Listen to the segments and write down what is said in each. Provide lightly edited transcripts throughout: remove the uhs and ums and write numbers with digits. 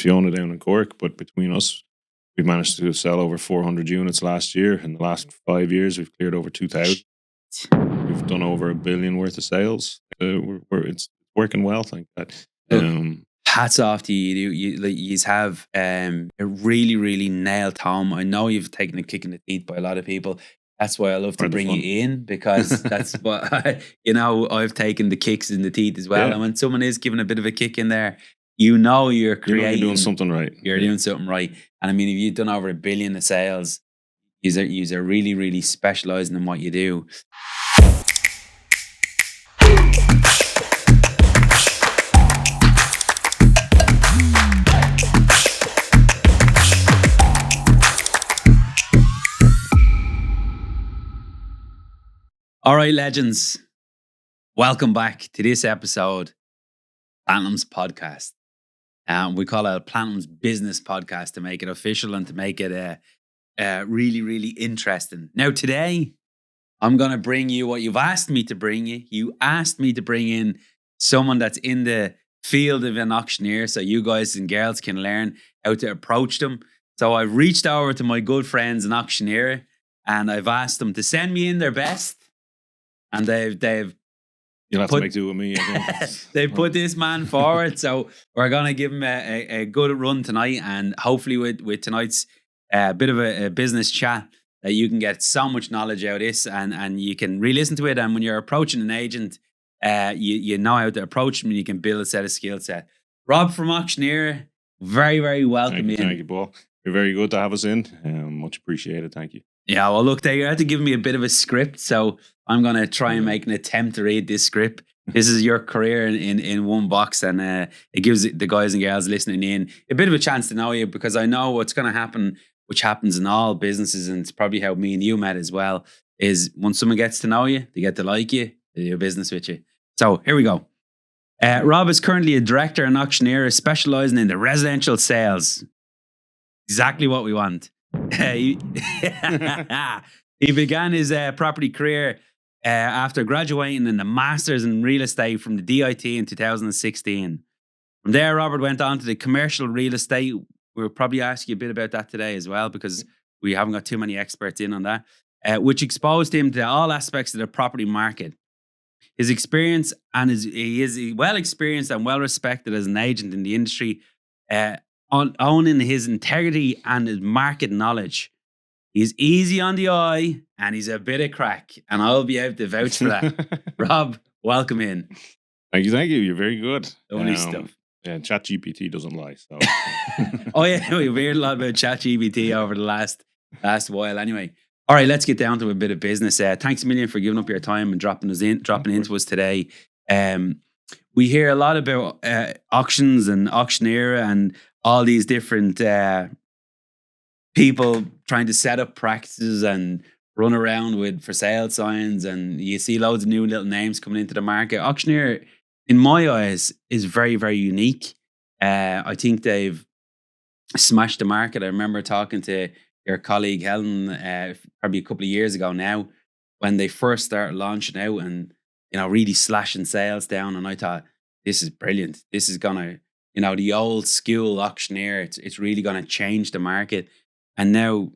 Fiona down in Cork, but between us, we've managed to sell over 400 units last year. In the last 5 years, we've cleared over 2,000. We've done over $1 billion worth of sales. It's working well, thank God. Hats off to you. You have really, really nailed home. I know you've taken a kick in the teeth by a lot of people. That's why I love to bring you in, because that's what I've taken the kicks in the teeth as well. Yeah. And when someone is giving a bit of a kick in there, you're creating. You're doing something right. You're doing something right. And I mean, if you've done over $1 billion of sales, you're really, really specializing in what you do. All right, legends. Welcome back to this episode, Platinum's podcast. We call it Platinum's Business Podcast to make it official and to make it really, really interesting. Now, today, I'm going to bring you what you've asked me to bring you. You asked me to bring in someone that's in the field of an auctioneer so you guys and girls can learn how to approach them. So I've reached over to my good friends in Auctioneera and I've asked them to send me in their best. And they've You'll have to make do with me again. They've put this man forward, so we're gonna give him a good run tonight, and hopefully with tonight's bit of a business chat, that you can get so much knowledge out of this, and you can re-listen to it. And when you're approaching an agent, you know how to approach them, and you can build a set of skill set. Rob from Auctioneera, very, very welcome in. Thank you, Paul. You're very good to have us in. Much appreciated. Thank you. Yeah, well, look, they had to give me a bit of a script, so I'm going to try and make an attempt to read this script. This is your career in one box, and it gives the guys and girls listening in a bit of a chance to know you, because I know what's going to happen, which happens in all businesses, and it's probably how me and you met as well, is once someone gets to know you, they get to like you, they do business with you. So here we go. Rob is currently a director in Auctioneera, specialising in the residential sales. Exactly what we want. He began his property career after graduating in the Masters in Real Estate from the DIT in 2016. From there, Robert went on to the commercial real estate. We'll probably ask you a bit about that today as well, because we haven't got too many experts in on that, which exposed him to all aspects of the property market. His experience, and he is well experienced and well respected as an agent in the industry, owning his integrity and his market knowledge. He's easy on the eye and he's a bit of crack, and I'll be able to vouch for that. Rob, welcome in. Thank you. You're very good. Lovely stuff. Yeah, ChatGPT doesn't lie. So. Oh yeah, we've heard a lot about ChatGPT over the last while. Anyway, all right, let's get down to a bit of business. Thanks a million for giving up your time and dropping into us today. We hear a lot about auctions and Auctioneera and all these different people trying to set up practices and run around with for sale signs, and you see loads of new little names coming into the market. Auctioneera, in my eyes, is very, very unique. I think they've smashed the market. I remember talking to your colleague Helen probably a couple of years ago now, when they first started launching out and really slashing sales down, and I thought, this is brilliant. This is gonna, the old school Auctioneera, it's really going to change the market. And now,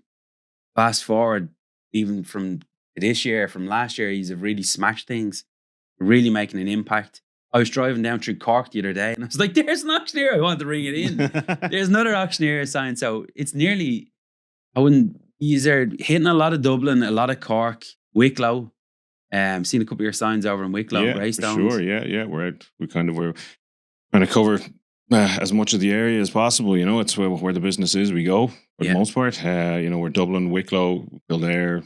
fast forward, even from this year, from last year, he's really smashed things, really making an impact. I was driving down through Cork the other day, and I was like, there's an Auctioneera. I want to bring it in. There's another Auctioneera sign. So it's nearly, he's hitting a lot of Dublin, a lot of Cork, Wicklow. Seen a couple of your signs over in Wicklow, yeah, Greystones. Sure, yeah. We're trying to cover as much of the area as possible. It's where the business is. We go for the most part. We're Dublin, Wicklow, Kildare,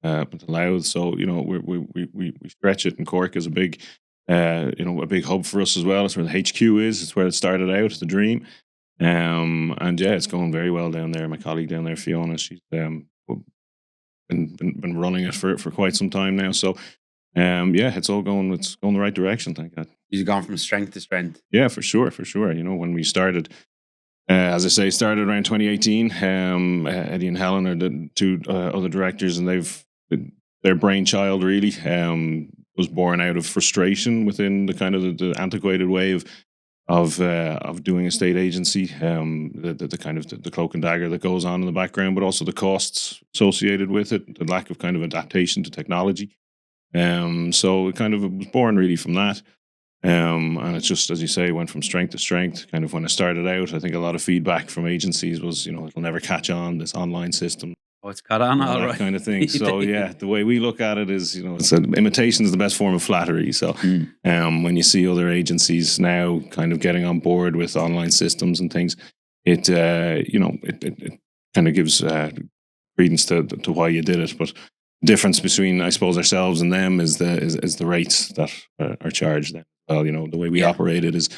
up into Louth. So we stretch it. And Cork is a big hub for us as well. It's where the HQ is. It's where it started out. The dream. And yeah, it's going very well down there. My colleague down there, Fiona, she's been running it for quite some time now. So it's going the right direction, thank God. You've gone from strength to strength. Yeah, for sure. When we started, as I say, started around 2018. Eddie and Helen are the two other directors, and their brainchild really was born out of frustration within the kind of the antiquated way of of doing estate agency, the kind of the cloak and dagger that goes on in the background, but also the costs associated with it, the lack of kind of adaptation to technology. So it kind of was born really from that. And it's just, as you say, went from strength to strength. Kind of when I started out, I think a lot of feedback from agencies was, it'll never catch on, this online system, Oh, it's caught on, all that right. kind of thing. So yeah, the way we look at it is, imitation is the best form of flattery. So when you see other agencies now kind of getting on board with online systems and things, it kind of gives credence to why you did it. But the difference between, I suppose, ourselves and them is the rates that are charged. Then, well, the way we operate it is,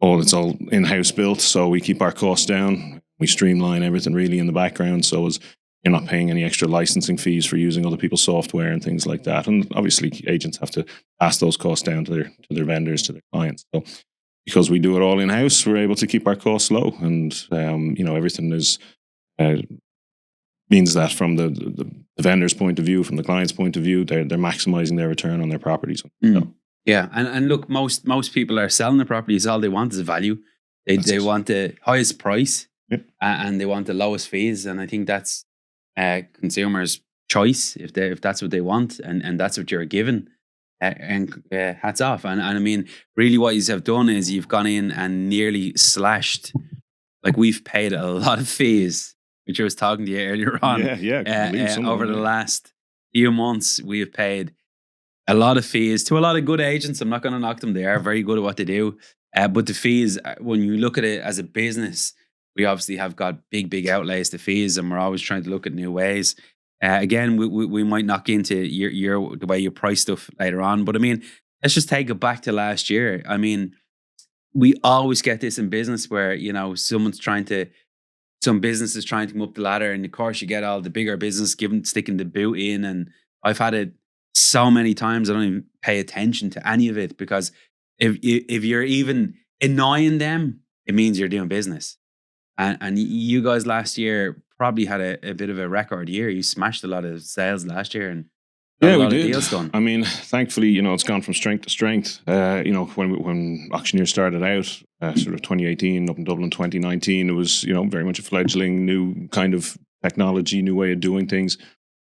it's all in-house built, so we keep our costs down. We streamline everything really in the background, so as you're not paying any extra licensing fees for using other people's software and things like that. And obviously, agents have to pass those costs down to their vendors, to their clients. So because we do it all in-house, we're able to keep our costs low. And, everything is means that from the vendor's point of view, from the client's point of view, they're maximizing their return on their properties. So, yeah, and look, most people are selling the properties. All they want is value. They want the highest price, and they want the lowest fees. And I think that's consumers' choice if that's what they want, and that's what you're given. And hats off. And I mean, really, what you have done is you've gone in and nearly slashed. Like, we've paid a lot of fees, which I was talking to you earlier on. Over the last few months, we have paid a lot of fees to a lot of good agents. I'm not going to knock them; they are very good at what they do. But the fees, when you look at it as a business, we obviously have got big outlays to fees, and we're always trying to look at new ways. Again, we might knock into the way you price stuff later on, but I mean, let's just take it back to last year. I mean, we always get this in business where some business is trying to come up the ladder, and of course you get all the bigger business sticking the boot in. And I've had it so many times I don't even pay attention to any of it, because if you're even annoying them, it means you're doing business. And you guys last year probably had a bit of a record year. You smashed a lot of sales last year and got a lot of deals done. I mean, thankfully, it's gone from strength to strength. When Auctioneera started out, sort of 2018 up in Dublin 2019, it was very much a fledgling new kind of technology, new way of doing things.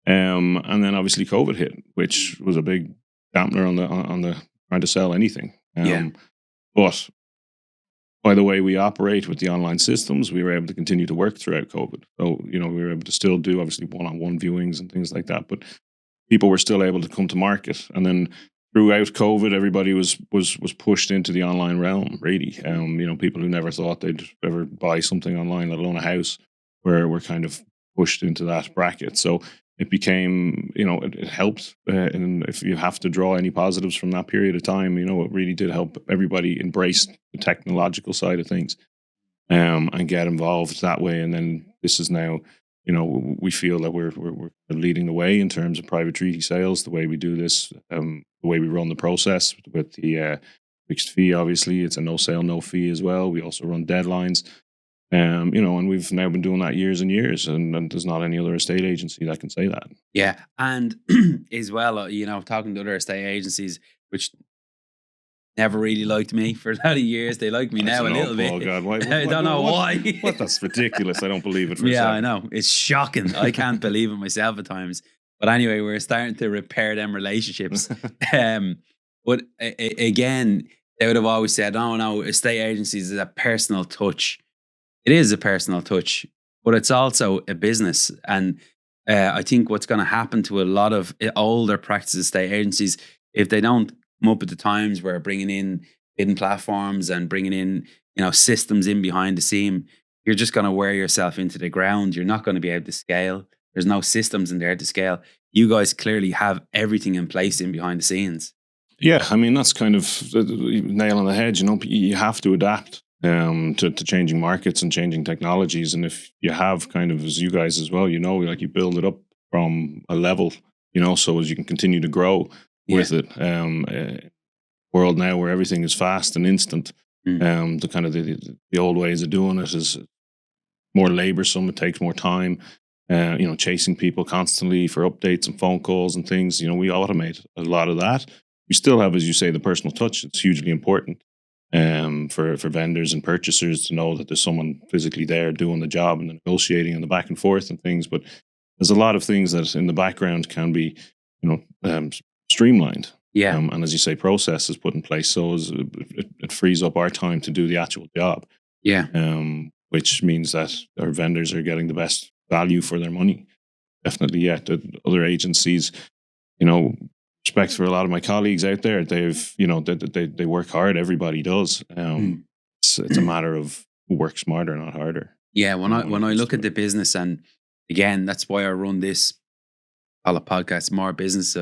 And then obviously COVID hit, which was a big dampener on the trying to sell anything. But by the way we operate with the online systems, we were able to continue to work throughout COVID. So, we were able to still do obviously one-on-one viewings and things like that, but people were still able to come to market. And then throughout COVID, everybody was pushed into the online realm, really. People who never thought they'd ever buy something online, let alone a house, were kind of pushed into that bracket. So it became, it helped. And if you have to draw any positives from that period of time, it really did help everybody embrace the technological side of things and get involved that way. And then this is now, we feel that we're leading the way in terms of private treaty sales, the way we do this, the way we run the process with the fixed fee. Obviously, it's a no sale, no fee as well. We also run deadlines. And we've now been doing that years and years, and there's not any other estate agency that can say that. Yeah, and as well, talking to other estate agencies, which never really liked me for a lot of years, they like me now a little bit. Oh God, why? I don't know why. What? That's ridiculous. I don't believe it for a second. I know. It's shocking. I can't believe it myself at times. But anyway, we're starting to repair them relationships. But again, they would have always said, "Oh no, estate agencies is a personal touch." It is a personal touch, but it's also a business. And I think what's going to happen to a lot of older practice estate agencies, if they don't come up at the times where bringing in hidden platforms and bringing in systems in behind the scene, you're just going to wear yourself into the ground. You're not going to be able to scale. There's no systems in there to scale. You guys clearly have everything in place in behind the scenes. Yeah, I mean, that's kind of the nail on the head. You have to adapt to changing markets and changing technologies. And if you have kind of, as you guys as well, like you build it up from a level, so as you can continue to grow with it. World now where everything is fast and instant. The kind of the old ways of doing it is more laborsome. It takes more time. Chasing people constantly for updates and phone calls and things. We automate a lot of that. We still have, as you say, the personal touch. It's hugely important. for vendors and purchasers to know that there's someone physically there doing the job and the negotiating and the back and forth and things. But there's a lot of things that in the background can be, streamlined. Yeah. And as you say, processes put in place. So it frees up our time to do the actual job. Yeah. Which means that our vendors are getting the best value for their money. Definitely, yeah. The other agencies, respect for a lot of my colleagues out there. They've, they work hard. Everybody does. It's a matter of who works smarter, not harder. Yeah. When I look at the business, and again, that's why I run this podcast, More Business.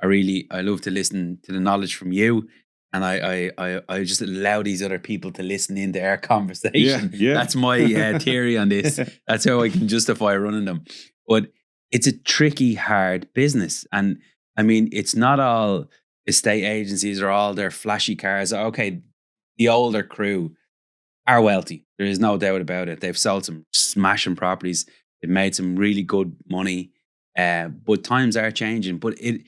I love to listen to the knowledge from you, and I just allow these other people to listen into our conversation. Yeah. That's my theory on this. That's how I can justify running them. But it's a tricky, hard business, and I mean, it's not all estate agencies or all their flashy cars. Okay, the older crew are wealthy. There is no doubt about it. They've sold some smashing properties. They've made some really good money. But times are changing. But it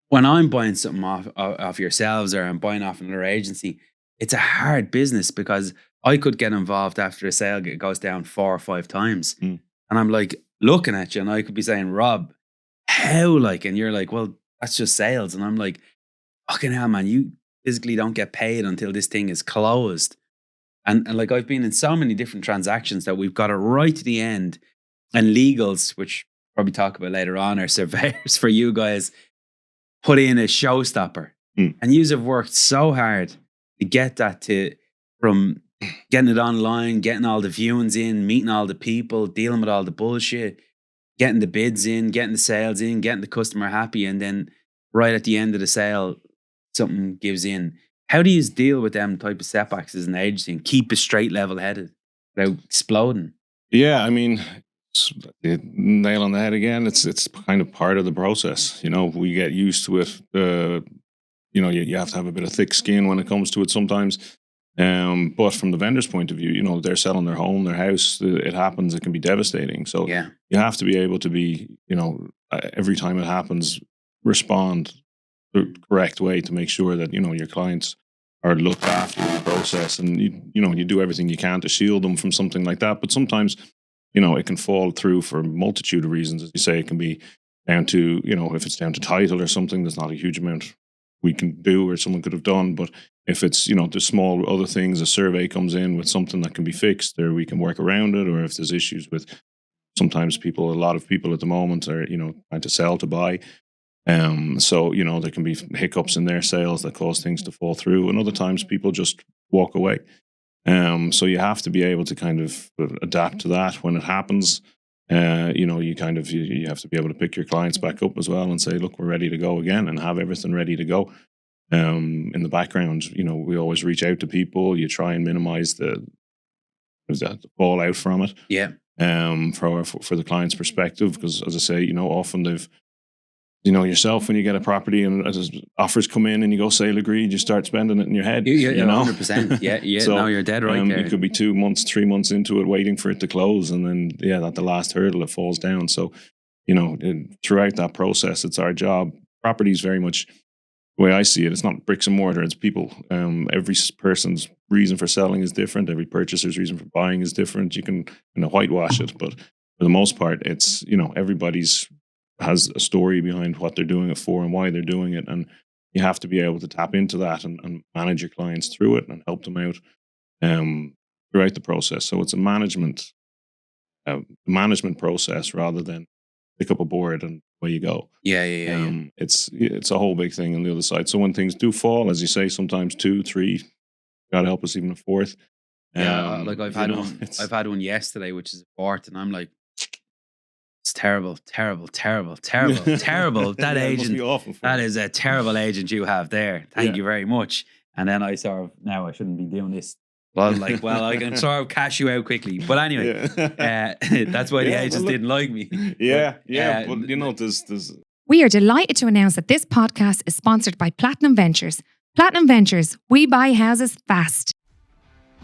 when I'm buying something off yourselves, or I'm buying off another agency, it's a hard business, because I could get involved after a sale goes down 4 or 5 times. And I'm like looking at you, and I could be saying, Rob, how, and you're like, well, that's just sales. And I'm like, fucking hell, man, you physically don't get paid until this thing is closed. And I've been in so many different transactions that we've got it right to the end. And legals, which we'll probably talk about later on, or surveyors for you guys, put in a showstopper. And you have worked so hard to get that from getting it online, getting all the viewings in, meeting all the people, dealing with all the bullshit, getting the bids in, getting the sales in, getting the customer happy, and then right at the end of the sale, something gives in. How do you deal with them type of setbacks as an agency and keep it straight, level-headed without exploding? Yeah, I mean, nail on the head again. It's kind of part of the process. We get used to it. You have to have a bit of thick skin when it comes to it sometimes. But from the vendor's point of view, they're selling their home, their house. It happens. It can be devastating. So you have to be able to be, every time it happens, respond the correct way to make sure that, your clients are looked after in the process. And, you do everything you can to shield them from something like that. But sometimes, it can fall through for a multitude of reasons. As you say, it can be down to, if it's down to title or something, there's not a huge amount we can do or someone could have done. But if it's, the small other things, a survey comes in with something that can be fixed, or we can work around it, or if there's issues with sometimes a lot of people at the moment are, trying to sell to buy. So, there can be hiccups in their sales that cause things to fall through. And other times people just walk away. So you have to be able to kind of adapt to that when it happens. You have to be able to pick your clients back up as well and say, look, we're ready to go again, and have everything ready to go. In the background, we always reach out to people. You try and minimize the fallout from it. Yeah. For the client's perspective, because as I say, often they've, yourself, when you get a property and as offers come in and you go sale agreed, you start spending it in your head. Yeah, 100%. Yeah. So, no, you're dead right there. You could be 2 months, 3 months into it, waiting for it to close, and then at the last hurdle it falls down. So, throughout that process, it's our job. Property is very much the way I see it. It's not bricks and mortar; it's people. Every person's reason for selling is different. Every purchaser's reason for buying is different. You can whitewash it, but for the most part, it's everybody's has a story behind what they're doing it for and why they're doing it, and you have to be able to tap into that and manage your clients through it and help them out throughout the process. So it's a management process rather than pick up a board and away you go. Yeah. It's a whole big thing on the other side. So when things do fall, as you say, sometimes 2, 3, God help us, even a 4th. I've had one. I've had one yesterday, which is a 4th, and I'm like, it's terrible. That agent, that is a terrible agent you have there. Thank you very much. And then I now I shouldn't be doing this. Well, I can sort of cash you out quickly. But anyway, that's why the agents didn't like me. But there's. We are delighted to announce that this podcast is sponsored by Platinum Ventures. Platinum Ventures, we buy houses fast.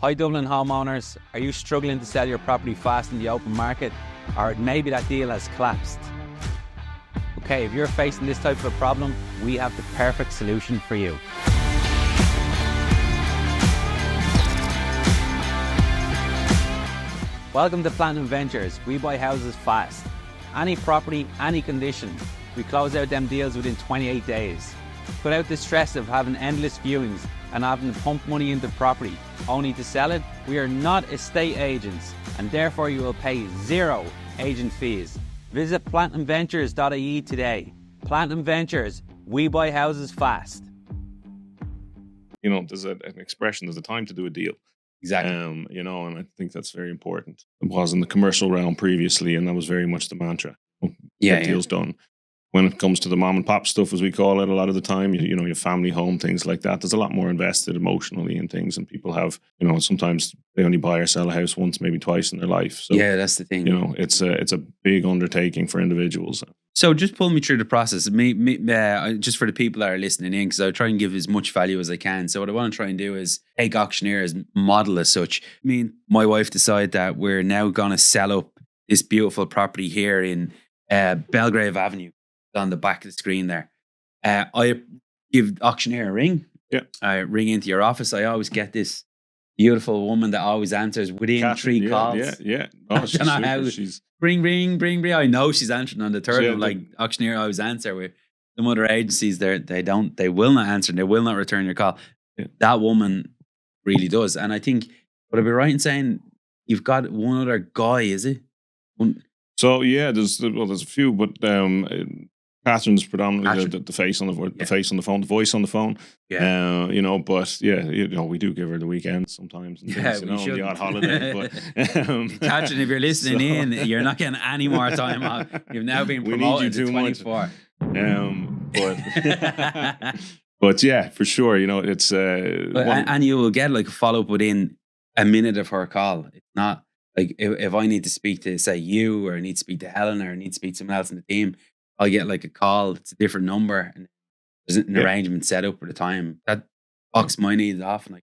Hi Dublin homeowners, are you struggling to sell your property fast in the open market? Or maybe that deal has collapsed? Okay, if you're facing this type of a problem, we have the perfect solution for you. Welcome to Platinum Ventures. We buy houses fast. Any property, any condition. We close out them deals within 28 days. Cut out the stress of having endless viewings and having to pump money into property only to sell it. We are not estate agents, and therefore you will pay zero agent fees. Visit platinumventures.ie today. Platinum Ventures, we buy houses fast. There's an expression, there's a time to do a deal. Exactly. And I think that's very important. It was in the commercial realm previously, and that was very much the mantra. Get deals done. When it comes to the mom and pop stuff, as we call it, a lot of the time, your family home, things like that, there's a lot more invested emotionally in things, and people have, sometimes they only buy or sell a house once, maybe twice in their life. So, that's the thing. It's a big undertaking for individuals. So just pull me through the process. Just for the people that are listening in, because I try and give as much value as I can. So what I want to try and do is take Auctioneera as model as such. Me and my wife decide that we're now going to sell up this beautiful property here in Belgrave Avenue on the back of the screen there. I give Auctioneera a ring. Yeah. I ring into your office. I always get this beautiful woman that always answers within 3 calls. Yeah. Oh, she's super. She's Ring. I know she's answering on the third one. Like Auctioneera always answer. With some other agencies, they will not answer. They will not return your call. Yeah. That woman really does. And I think, would I be right in saying you've got one other guy? Is it? So yeah, there's a few, but Catherine's predominantly the face on the face on the phone, the voice on the phone. Yeah. But yeah, we do give her the weekends sometimes. And things, the odd holiday. But Catherine, if you're listening in, you're not getting any more time off. You've now been promoted to 24. But yeah, for sure, it's. And you will get like a follow up within a minute of her call. It's not like if I need to speak to, say, you, or I need to speak to Helen, or I need to speak to someone else in the team, I'll get like a call. It's a different number, and there's an arrangement set up at the time that box my needs off. And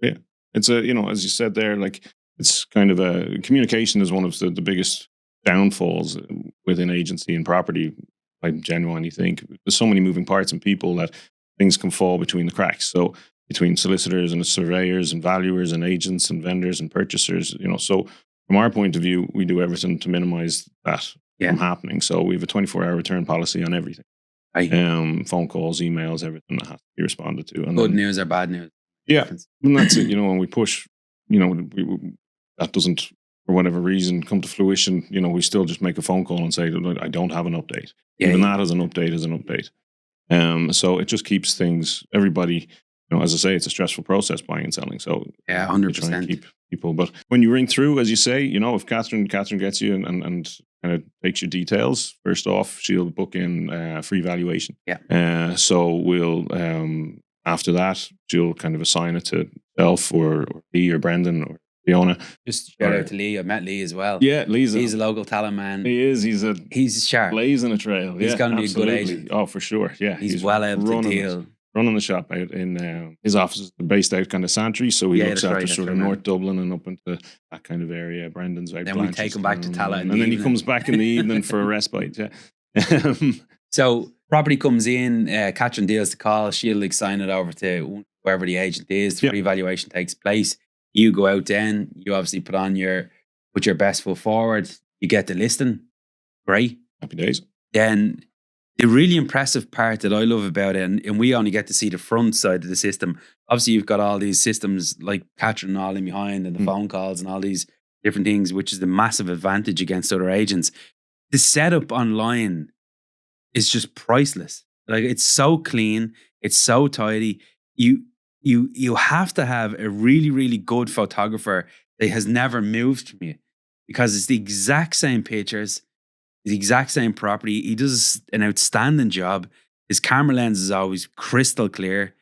it's as you said there, like it's kind of communication is one of the biggest downfalls within agency and property. I genuinely think there's so many moving parts and people that things can fall between the cracks. So between solicitors and surveyors and valuers and agents and vendors and purchasers, so from our point of view, we do everything to minimize that from happening. So we have a 24-hour return policy on everything. Right. Phone calls, emails, everything that has to be responded to. And good news or bad news. Yeah. And that's it. When we push, that doesn't, for whatever reason, come to fruition, we still just make a phone call and say, I don't have an update. Even that as an update is an update. So it just keeps things, everybody, as I say, it's a stressful process buying and selling. So 100%. Keep people. But when you ring through, as you say, if Catherine gets you and kind of takes your details, first off, she'll book in a free valuation. Yeah. So we'll, after that, she'll kind of assign it to Elf or Lee or Brendan or Fiona. Just shout out to Lee. I met Lee as well. Yeah, he's a local talent man. He is. He's sharp. Blazing a trail. He's going to be a good agent. Oh, for sure. Yeah. He's well able to deal. Running the shop out in his offices are based out kind of Santry, so he looks after sort of North Dublin and up into that kind of area. Brendan's out. Then we take him back to Tallaght, and then he comes back in the evening for a respite. Yeah. So property comes in, Catherine deals the call. She'll sign it over to whoever the agent is. The revaluation takes place. You go out then. You obviously put your best foot forward. You get the listing. Great. Happy days. Then the really impressive part that I love about it, and we only get to see the front side of the system. Obviously, you've got all these systems like Catherine and all in behind, and the phone calls and all these different things, which is the massive advantage against other agents. The setup online is just priceless. Like, it's so clean, it's so tidy. You have to have a really, really good photographer that has never moved from you, because it's the exact same pictures, the exact same property. He does an outstanding job. His camera lens is always crystal clear.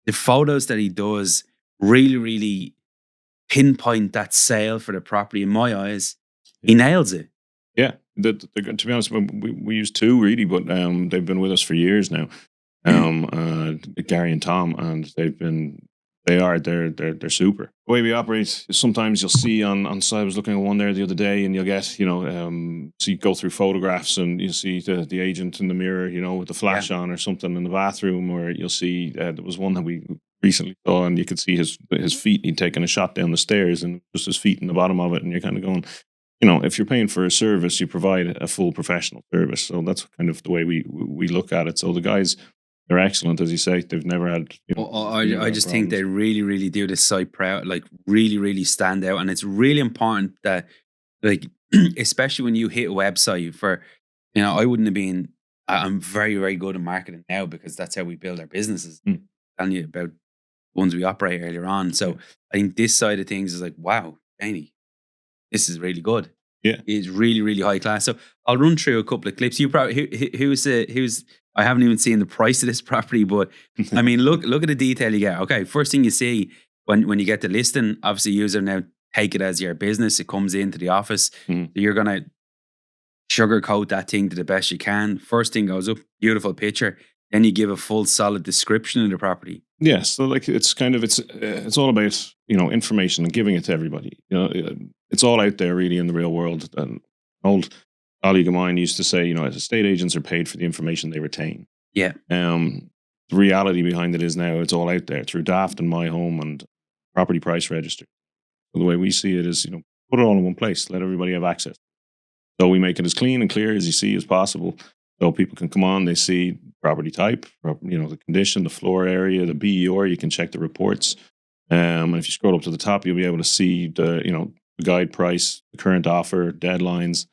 The photos that he does really, really pinpoint that sale for the property. In my eyes, he nails it. Yeah, to be honest, we use two really, but they've been with us for years now. Gary and Tom, and they're super. The way we operate, sometimes you'll see on site, I was looking at one there the other day, and you'll get, so you go through photographs and you see the agent in the mirror, with the flash on or something in the bathroom, or you'll see, there was one that we recently saw, and you could see his feet. He'd taken a shot down the stairs and just his feet in the bottom of it, and you're kind of going, if you're paying for a service, you provide a full professional service. So that's kind of the way we look at it. So the guys, they're excellent, as you say. They've never had. I just think they really, really do this site proud, like really, really stand out. And it's really important that, like, especially when you hit a website for, I wouldn't have been, I'm very, very good at marketing now because that's how we build our businesses. Telling you about ones we operate earlier on. So I think this side of things is like, wow, Danny, this is really good. Yeah, it's really, really high class. So I'll run through a couple of clips. You probably who's I haven't even seen the price of this property, but I mean, look at the detail you get. Okay, first thing you see when you get the listing, obviously user now take it as your business. It comes into the office. So you're gonna sugarcoat that thing to the best you can. First thing goes up, beautiful picture. Then you give a full, solid description of the property. Yeah, so like it's all about information and giving it to everybody. It's all out there really in the real world. An old colleague of mine used to say, estate agents are paid for the information they retain. Yeah. The reality behind it is now it's all out there through Daft and My Home and Property Price Register. So the way we see it is, put it all in one place, let everybody have access. So we make it as clean and clear as you see as possible. So people can come on, they see property type, the condition, the floor area, the BER, you can check the reports. And if you scroll up to the top, you'll be able to see the guide price, the current offer, deadlines.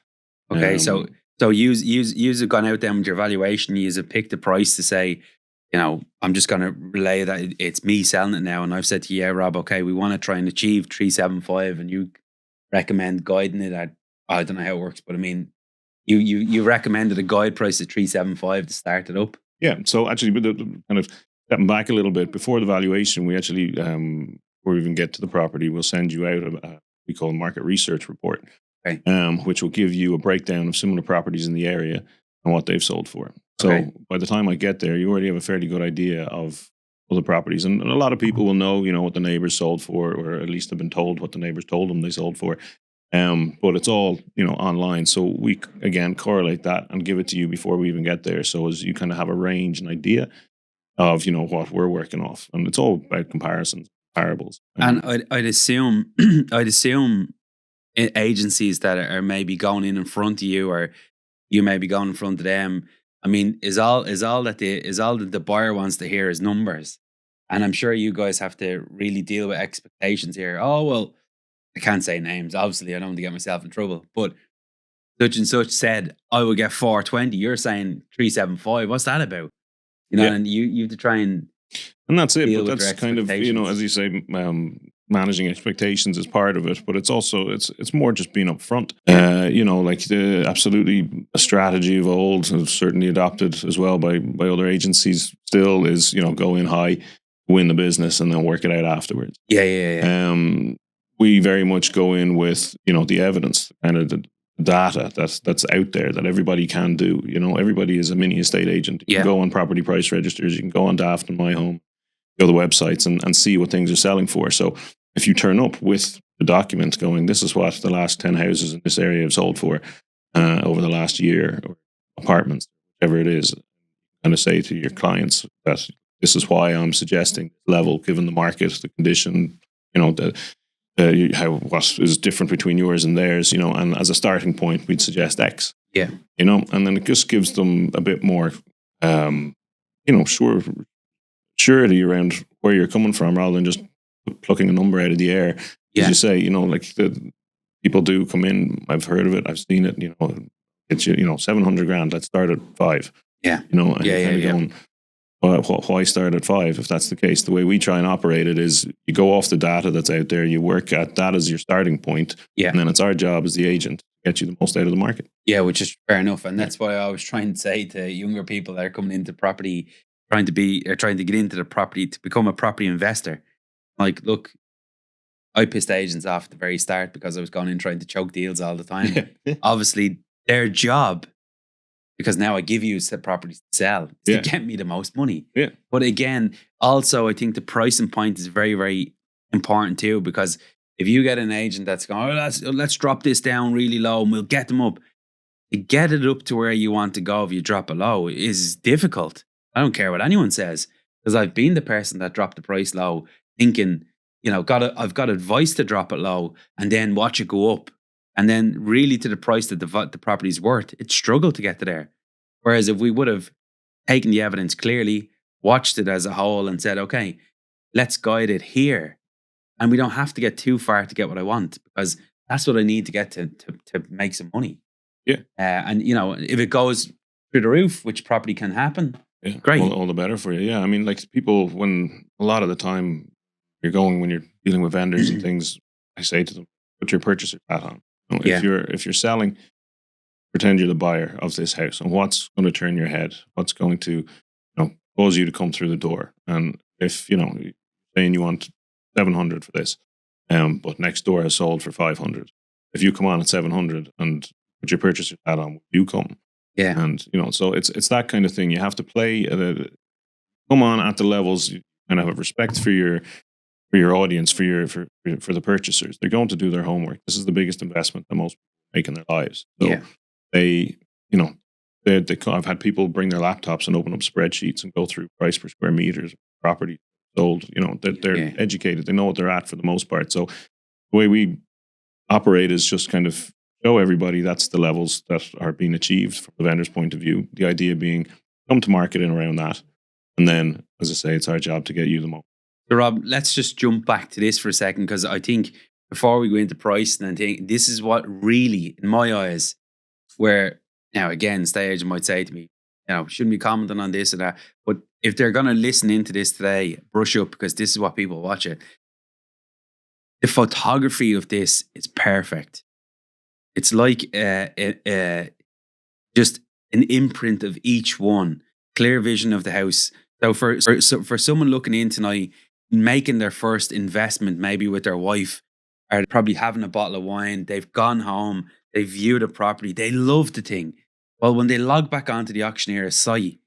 Okay, so you've gone out there with your valuation, you've picked the price to say, I'm just going to relay that it's me selling it now. And I've said to you, yeah, Rob, okay, we want to try and achieve 375 and you recommend guiding it at, I don't know how it works, but I mean, you recommended a guide price of 375 to start it up. Yeah. So actually, with the kind of stepping back a little bit before the valuation, we actually, before we even get to the property, we'll send you out a we call a market research report, okay. Which will give you a breakdown of similar properties in the area and what they've sold for. So by the time I get there, you already have a fairly good idea of other properties, and a lot of people will know, what the neighbors sold for, or at least have been told what the neighbors told them they sold for. But it's all, online. So we, again, correlate that and give it to you before we even get there. So as you kind of have a range and idea of, what we're working off. And it's all about comparisons, comparables. And I'd assume, agencies that are maybe going in front of you, or you may be going in front of them. I mean, is all that the buyer wants to hear is numbers. And I'm sure you guys have to really deal with expectations here. Oh, well, I can't say names. Obviously, I don't want to get myself in trouble. But such and such said, I would get 420. You're saying 375. What's that about? And you have to try and that's it. But that's kind of, as you say, managing expectations is part of it. But it's also, it's more just being upfront. Like absolutely a strategy of old, certainly adopted as well by other agencies still is, go in high, win the business, and then work it out afterwards. Yeah. We very much go in with, the evidence, kind of the data that's out there that everybody can do. Everybody is a mini estate agent. You can go on property price registers, you can go on Daft and My Home, go to the websites and see what things are selling for. So if you turn up with the documents going, this is what the last 10 houses in this area have sold for over the last year, or apartments, whatever it is, kind of say to your clients that this is why I'm suggesting level, given the market, the condition, what is different between yours and theirs, and as a starting point, we'd suggest X. Yeah. And then it just gives them a bit more, surety around where you're coming from, rather than just plucking a number out of the air. As you say, like the people do come in. I've heard of it. I've seen it. It's 700 grand. Let's start at 5. Yeah. Going, why start at 5 if that's the case? The way we try and operate it is you go off the data that's out there, you work at that as your starting point, and then it's our job as the agent to get you the most out of the market. Yeah, which is fair enough. And that's why I was trying to say to younger people that are coming into property, trying to get into the property, to become a property investor. Like, look, I pissed agents off at the very start because I was going in trying to choke deals all the time. Obviously, their job, because now I give you set properties to sell, is to get me the most money. Yeah. But again, also I think the pricing point is very, very important too, because if you get an agent that's going, let's drop this down really low and we'll get them up. To get it up to where you want to go if you drop it low is difficult. I don't care what anyone says, because I've been the person that dropped the price low thinking, I've got advice to drop it low and then watch it go up. and then really to the price that the property's worth, it struggled to get to there. Whereas if we would have taken the evidence clearly, watched it as a whole, and said, okay, let's guide it here, and we don't have to get too far to get what I want, because that's what I need to get to make some money. Yeah. And if it goes through the roof, which probably can happen, Yeah, great. All the better for you. Yeah, I mean, like people, when a lot of the time when you're dealing with vendors and things, I say to them, put your purchaser hat on. Yeah. If you're selling, pretend you're the buyer of this house, and what's going to turn your head, what's going to cause you to come through the door. And if saying you want 700 for this, but next door has sold for 500. If you come on at 700 and put your purchaser hat on, you come. Yeah. And so it's that kind of thing. You have to play come on at the levels, you kind of have respect for your audience, for the purchasers. They're going to do their homework. This is the biggest investment that most people make in their lives. So I've had people bring their laptops and open up spreadsheets and go through price per square meters, property sold. They're educated. They know what they're at for the most part. So the way we operate is just kind of show everybody that's the levels that are being achieved from the vendor's point of view. The idea being come to market in around that. And then, as I say, it's our job to get you the most. So Rob, let's just jump back to this for a second, because I think before we go into price, and this is what really, in my eyes, where now again, stage might say to me, shouldn't be commenting on this or that. But if they're going to listen into this today, brush up, because this is what people watch it. The photography of this is perfect. It's like just an imprint of each one, clear vision of the house. So for someone looking in tonight, making their first investment, maybe with their wife, or probably having a bottle of wine, they've gone home, they viewed a property, they love the thing. Well, when they log back onto the Auctioneera site,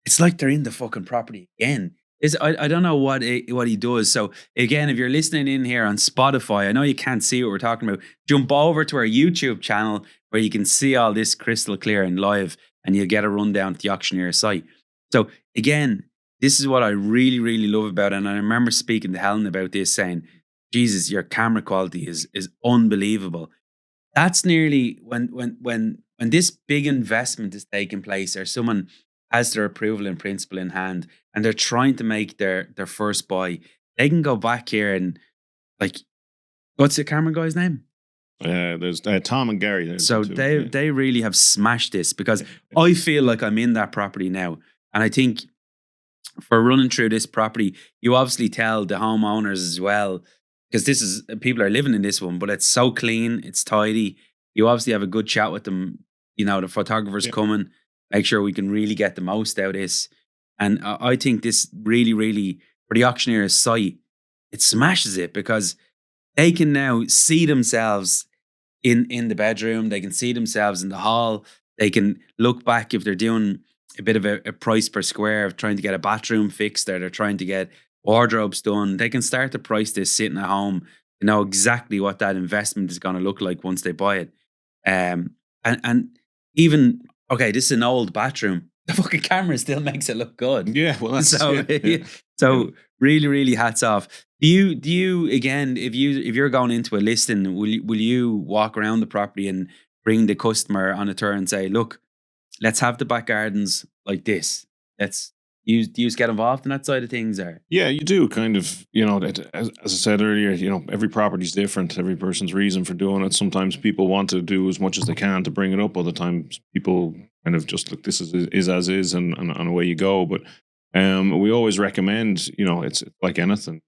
it's like they're in the fucking property again. I don't know what he does. So again, if you're listening in here on Spotify, I know you can't see what we're talking about. Jump over to our YouTube channel where you can see all this crystal clear and live, and you'll get a rundown to the Auctioneera site. So again, this is what I really, really love about it. And I remember speaking to Helen about this, saying, Jesus, your camera quality is unbelievable. That's nearly when this big investment is taking place, or someone has their approval in principle in hand, and they're trying to make their first buy, they can go back here and, like, what's the camera guy's name? There's Tom and Gary. So they really have smashed this, because I feel like I'm in that property now. And I think for running through this property, you obviously tell the homeowners as well, because people are living in this one, but it's so clean, it's tidy. You obviously have a good chat with them. The photographer's coming, make sure we can really get the most out of this. And I think this really, really, for the Auctioneera site, it smashes it, because they can now see themselves in the bedroom. They can see themselves in the hall. They can look back if they're doing a bit of a price per square of trying to get a bathroom fixed, or they're trying to get wardrobes done. They can start to price this sitting at home to know exactly what that investment is going to look like once they buy it. And even, okay, this is an old bathroom. The fucking camera still makes it look good. Yeah, well, that's so really, really hats off. Do you again, if you're going into a listing, will you walk around the property and bring the customer on a tour and say, look, let's have the back gardens like this? Do you get involved in that side of things? Or yeah, you do kind of. As I said earlier, every property's different. Every person's reason for doing it. Sometimes people want to do as much as they can to bring it up. Other times people kind of just look, this is as is, and away you go. But we always recommend, it's like anything,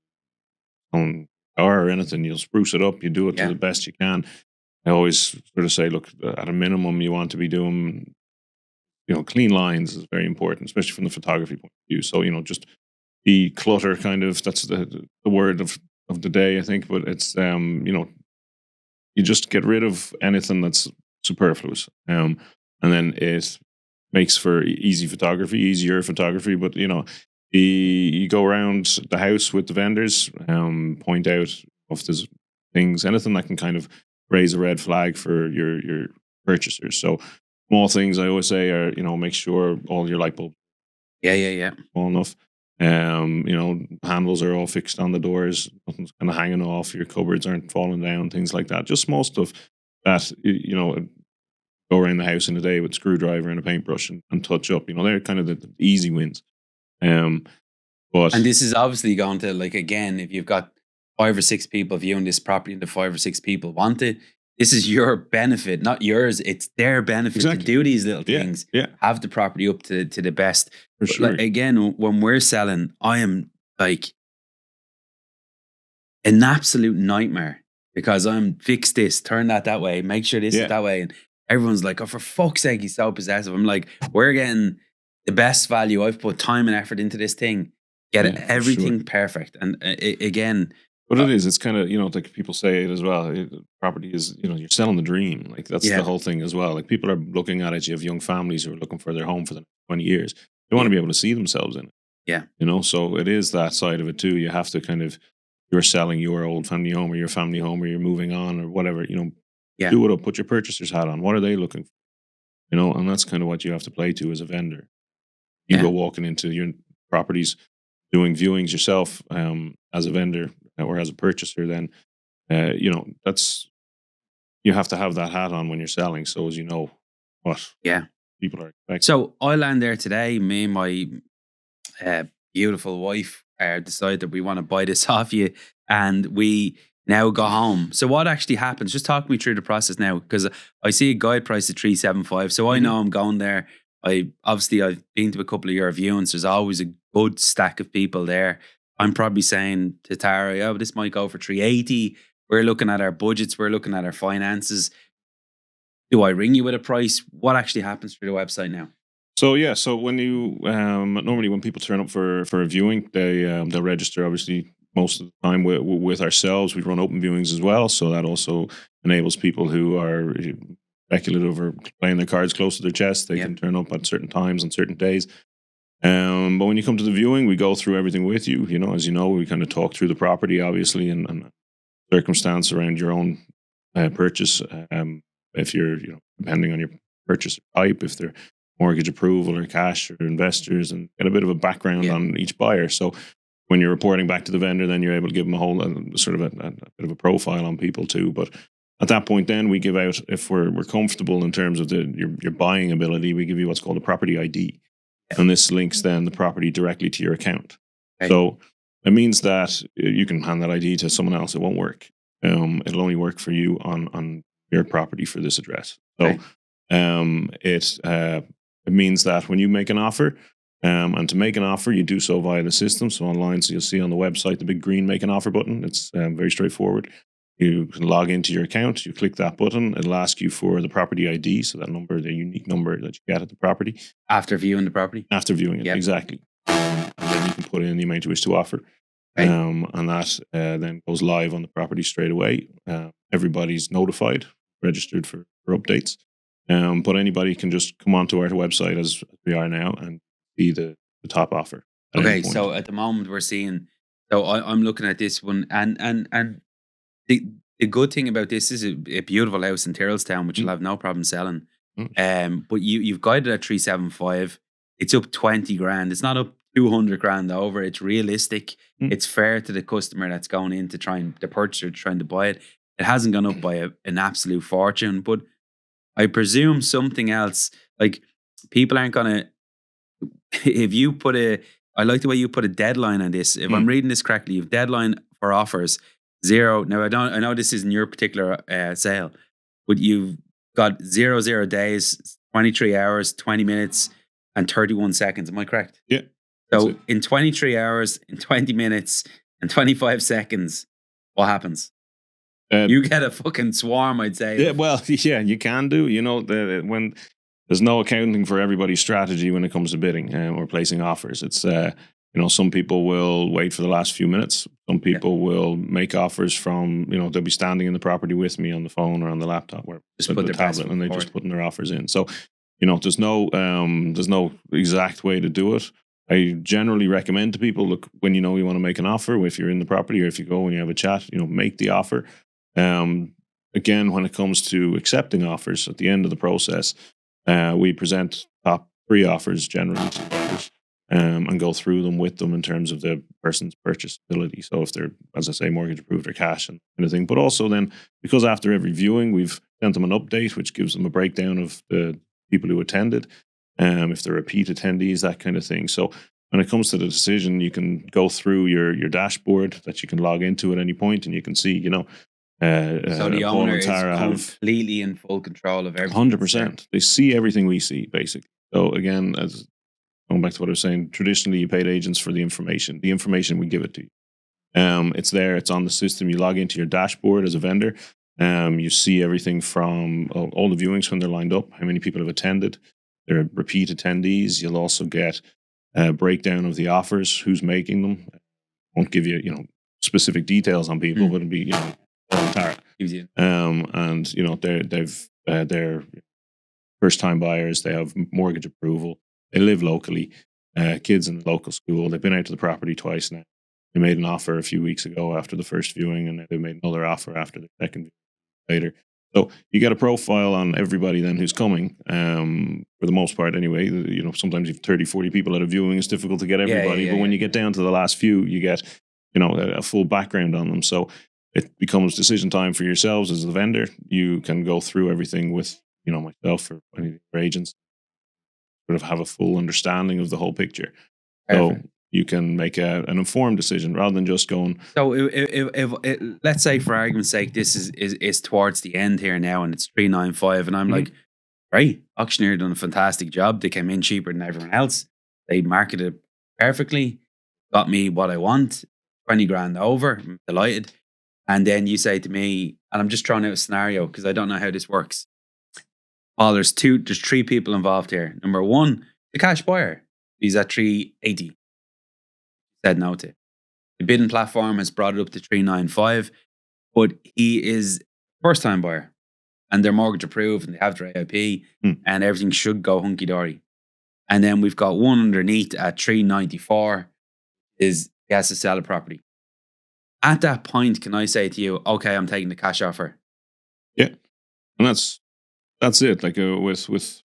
on car or anything, you'll spruce it up. You do it to the best you can. I always sort of say, look, at a minimum, you want to be doing, clean lines is very important, especially from the photography point of view. So, just declutter, kind of, that's the word of the day, I think. But it's, you just get rid of anything that's superfluous. And then it makes for easier photography. But, you go around the house with the vendors, point out if there's things, anything that can kind of raise a red flag for your purchasers. So, small things I always say are, make sure all your light bulbs small enough. Handles are all fixed on the doors. Nothing's kind of hanging off. Your cupboards aren't falling down. Things like that. Just small stuff. that, go around the house in a day with a screwdriver and a paintbrush and touch up. They're kind of the easy wins. But And this is obviously going to, like, again, if you've got 5 or 6 people viewing this property and the 5 or 6 people want it, this is your benefit, not yours. It's their benefit to do these little things. Have the property up to the best. For sure. Like, again, when we're selling, I am like an absolute nightmare because I'm fix this, turn that way, make sure this is that way. And everyone's like, oh, for fuck's sake, he's so possessive. I'm like, we're getting the best value. I've put time and effort into this thing. Get everything perfect. And again... But it is. It's kind of, like people say it as well. Property is, you're selling the dream. Like that's the whole thing as well. Like people are looking at it. You have young families who are looking for their home for the next 20 years. They want to be able to see themselves in it. Yeah. So it is that side of it too. You have to kind of, you're selling your old family home or your family home or you're moving on or whatever, do it up, put your purchaser's hat on. What are they looking for? And that's kind of what you have to play to as a vendor. You go walking into your properties, doing viewings yourself as a vendor or as a purchaser, then, that's, you have to have that hat on when you're selling. So as you know what people are expecting. So I land there today, me and my beautiful wife decided that we want to buy this off you and we now go home. So what actually happens? Just talk me through the process now because I see a guide price of 375. So I know I'm going there. I've been to a couple of your viewings. There's always a good stack of people there. I'm probably saying to Tara, this might go for 380. We're looking at our budgets. We're looking at our finances. Do I ring you with a price? What actually happens through the website now? So when you normally when people turn up for a viewing, they'll register obviously most of the time with ourselves. We run open viewings as well, so that also enables people who are speculative or playing their cards close to their chest. They can turn up at certain times on certain days. But when you come to the viewing, we go through everything with you. As you know, we kind of talk through the property, obviously, and circumstance around your own purchase. If you're, depending on your purchase type, if they're mortgage approval or cash or investors, and get a bit of a background on each buyer. So when you're reporting back to the vendor, then you're able to give them a whole sort of a bit of a profile on people too. But at that point, then we give out, if we're comfortable in terms of your buying ability, we give you what's called a property ID. And this links then the property directly to your account. Okay. So it means that you can hand that ID to someone else. It won't work. It'll only work for you on your property for this address. So it means that when you make an offer, and to make an offer, you do so via the system. So online, so you'll see on the website the big green make an offer button. It's very straightforward. You can log into your account, you click that button, it'll ask you for the property ID, so that number, the unique number that you get at the property. After viewing the property? After viewing it, exactly. And then you can put in the amount you wish to offer. And that then goes live on the property straight away. Everybody's notified, registered for updates. But anybody can just come onto our website as we are now and see the top offer. Okay, so at the moment we're seeing, so I'm looking at this one and the good thing about this is a beautiful house in Tyrrellstown, which you'll have no problem selling. But you've guided at 375. It's up 20 grand. It's not up 200 grand over. It's realistic. It's fair to the customer that's going in to the purchaser trying to buy it. It hasn't gone up by an absolute fortune, but I presume something else, like people aren't going to, if you put I like the way you put a deadline on this. If I'm reading this correctly, you've deadline for offers 0. Now I know this isn't your particular sale, but you've got 0 days, 23 hours, 20 minutes, and 31 seconds. Am I correct? Yeah. So in 23 hours, in 20 minutes, and 25 seconds, what happens? You get a fucking swarm, I'd say. Yeah, well, you can do. When there's no accounting for everybody's strategy when it comes to bidding or placing offers. It's some people will wait for the last few minutes. Some people will make offers from, they'll be standing in the property with me on the phone or on the laptop or just put the their tablet, and they're just putting their offers in. So, there's no exact way to do it. I generally recommend to people, look, when you want to make an offer, if you're in the property or if you go and you have a chat, make the offer. Again, when it comes to accepting offers at the end of the process, we present top 3 offers generally to buyers. and go through them with them in terms of the person's purchase ability. So if they're, as I say, mortgage approved or cash and kind of thing. But also then, because after every viewing, we've sent them an update, which gives them a breakdown of the people who attended, if they're repeat attendees, that kind of thing. So when it comes to the decision, you can go through your dashboard that you can log into at any point, and you can see, so the Paul owner and is Tara have completely in full control of everything. 100%. They see everything we see, basically. So again, as going back to what I was saying, traditionally you paid agents for the information. The information, we give it to you. It's there. It's on the system. You log into your dashboard as a vendor. You see everything from all the viewings when they're lined up, how many people have attended, their repeat attendees. You'll also get a breakdown of the offers, who's making them. Won't give you, specific details on people, but it'll be, Tara. And they're first-time buyers. They have mortgage approval. They live locally. Kids in the local school. They've been out to the property twice now. They made an offer a few weeks ago after the first viewing, and they made another offer after the second viewing later. So you get a profile on everybody then who's coming, for the most part anyway. Sometimes you have 30, 40 people at a viewing. It's difficult to get everybody. But when you get down to the last few, you get, a full background on them. So it becomes decision time for yourselves as the vendor. You can go through everything with, myself or any of your agents, sort of have a full understanding of the whole picture. Perfect. So you can make an informed decision rather than just going. So if let's say, for argument's sake, this is towards the end here now, and it's 395, and I'm like, right, Auctioneera done a fantastic job. They came in cheaper than everyone else. They marketed perfectly, got me what I want, 20 grand over. I'm delighted. And then you say to me, and I'm just throwing out a scenario because I don't know how this works. Paul, there's three people involved here. Number one, the cash buyer. He's at 380. Said no to. The bidding platform has brought it up to 395, but he is first time buyer and they're mortgage approved and they have their AIP and everything should go hunky dory. And then we've got one underneath at 394 is he has to sell a property. At that point, can I say to you, okay, I'm taking the cash offer? Yeah. And that's it. Like with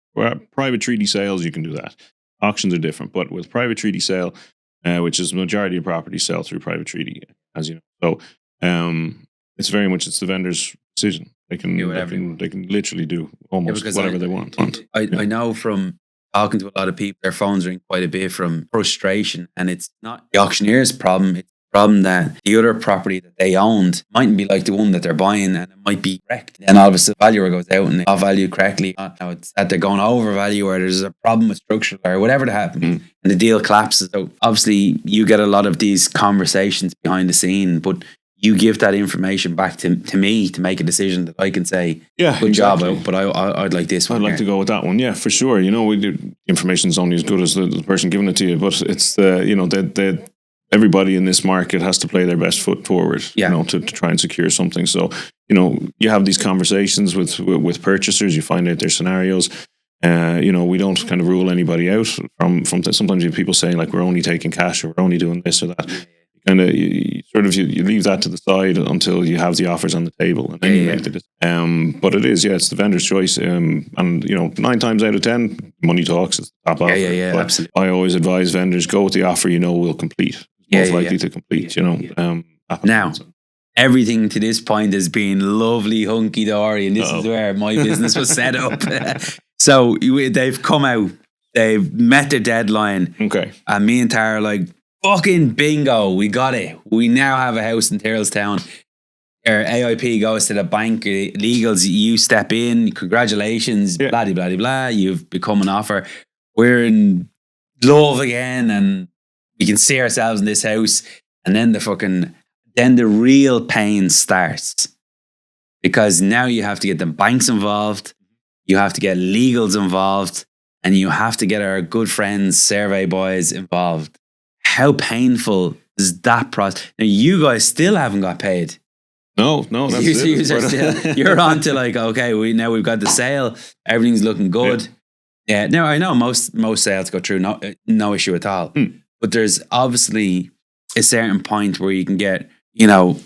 private treaty sales, you can do that. Auctions are different, but with private treaty sale, which is the majority of properties sell through private treaty, as you know. So it's very much the vendor's decision. They can literally do almost whatever they want. I know from talking to a lot of people, their phones ring quite a bit from frustration, and it's not the auctioneer's problem. It's the problem that the other property that they owned mightn't be like the one that they're buying, and it might be wrecked. And all of a sudden, the valuer goes out and it's not valued correctly. It's that they're going over value, or there's a problem with structure, or whatever that happened, and the deal collapses. So obviously, you get a lot of these conversations behind the scene, but you give that information back to me to make a decision that I can say, good job, but I'd like this one. I'd like to go with that one. Yeah, for sure. We do, information is only as good as the person giving it to you, but it's everybody in this market has to play their best foot forward, to try and secure something. So, you have these conversations with purchasers, you find out their scenarios. We don't kind of rule anybody out from sometimes you have people saying like, we're only taking cash or we're only doing this or that. You leave that to the side until you have the offers on the table, and then you make the decision. But it's the vendor's choice. And 9 times out of 10, money talks. It's the top offer. Absolutely. I always advise vendors, go with the offer will complete. Most likely to complete. Now, everything to this point has been lovely, hunky dory, and this is where my business was set up. So they've come out, they've met their deadline. Okay, and me and Tara are like, fucking bingo, we got it. We now have a house in Tyrrellstown. Our AIP goes to the bank, legals, you step in, congratulations, blah, blah, blah, blah. You've become an offer. We're in love again, and we can see ourselves in this house. And then the real pain starts. Because now you have to get the banks involved, you have to get legals involved, and you have to get our good friends, survey boys involved. How painful is that process? Now, you guys still haven't got paid. No, that's it. You're on to like, okay, we've got the sale. Everything's looking good. Yeah. Now, I know most sales go through, no issue at all. But there's obviously a certain point where you can get,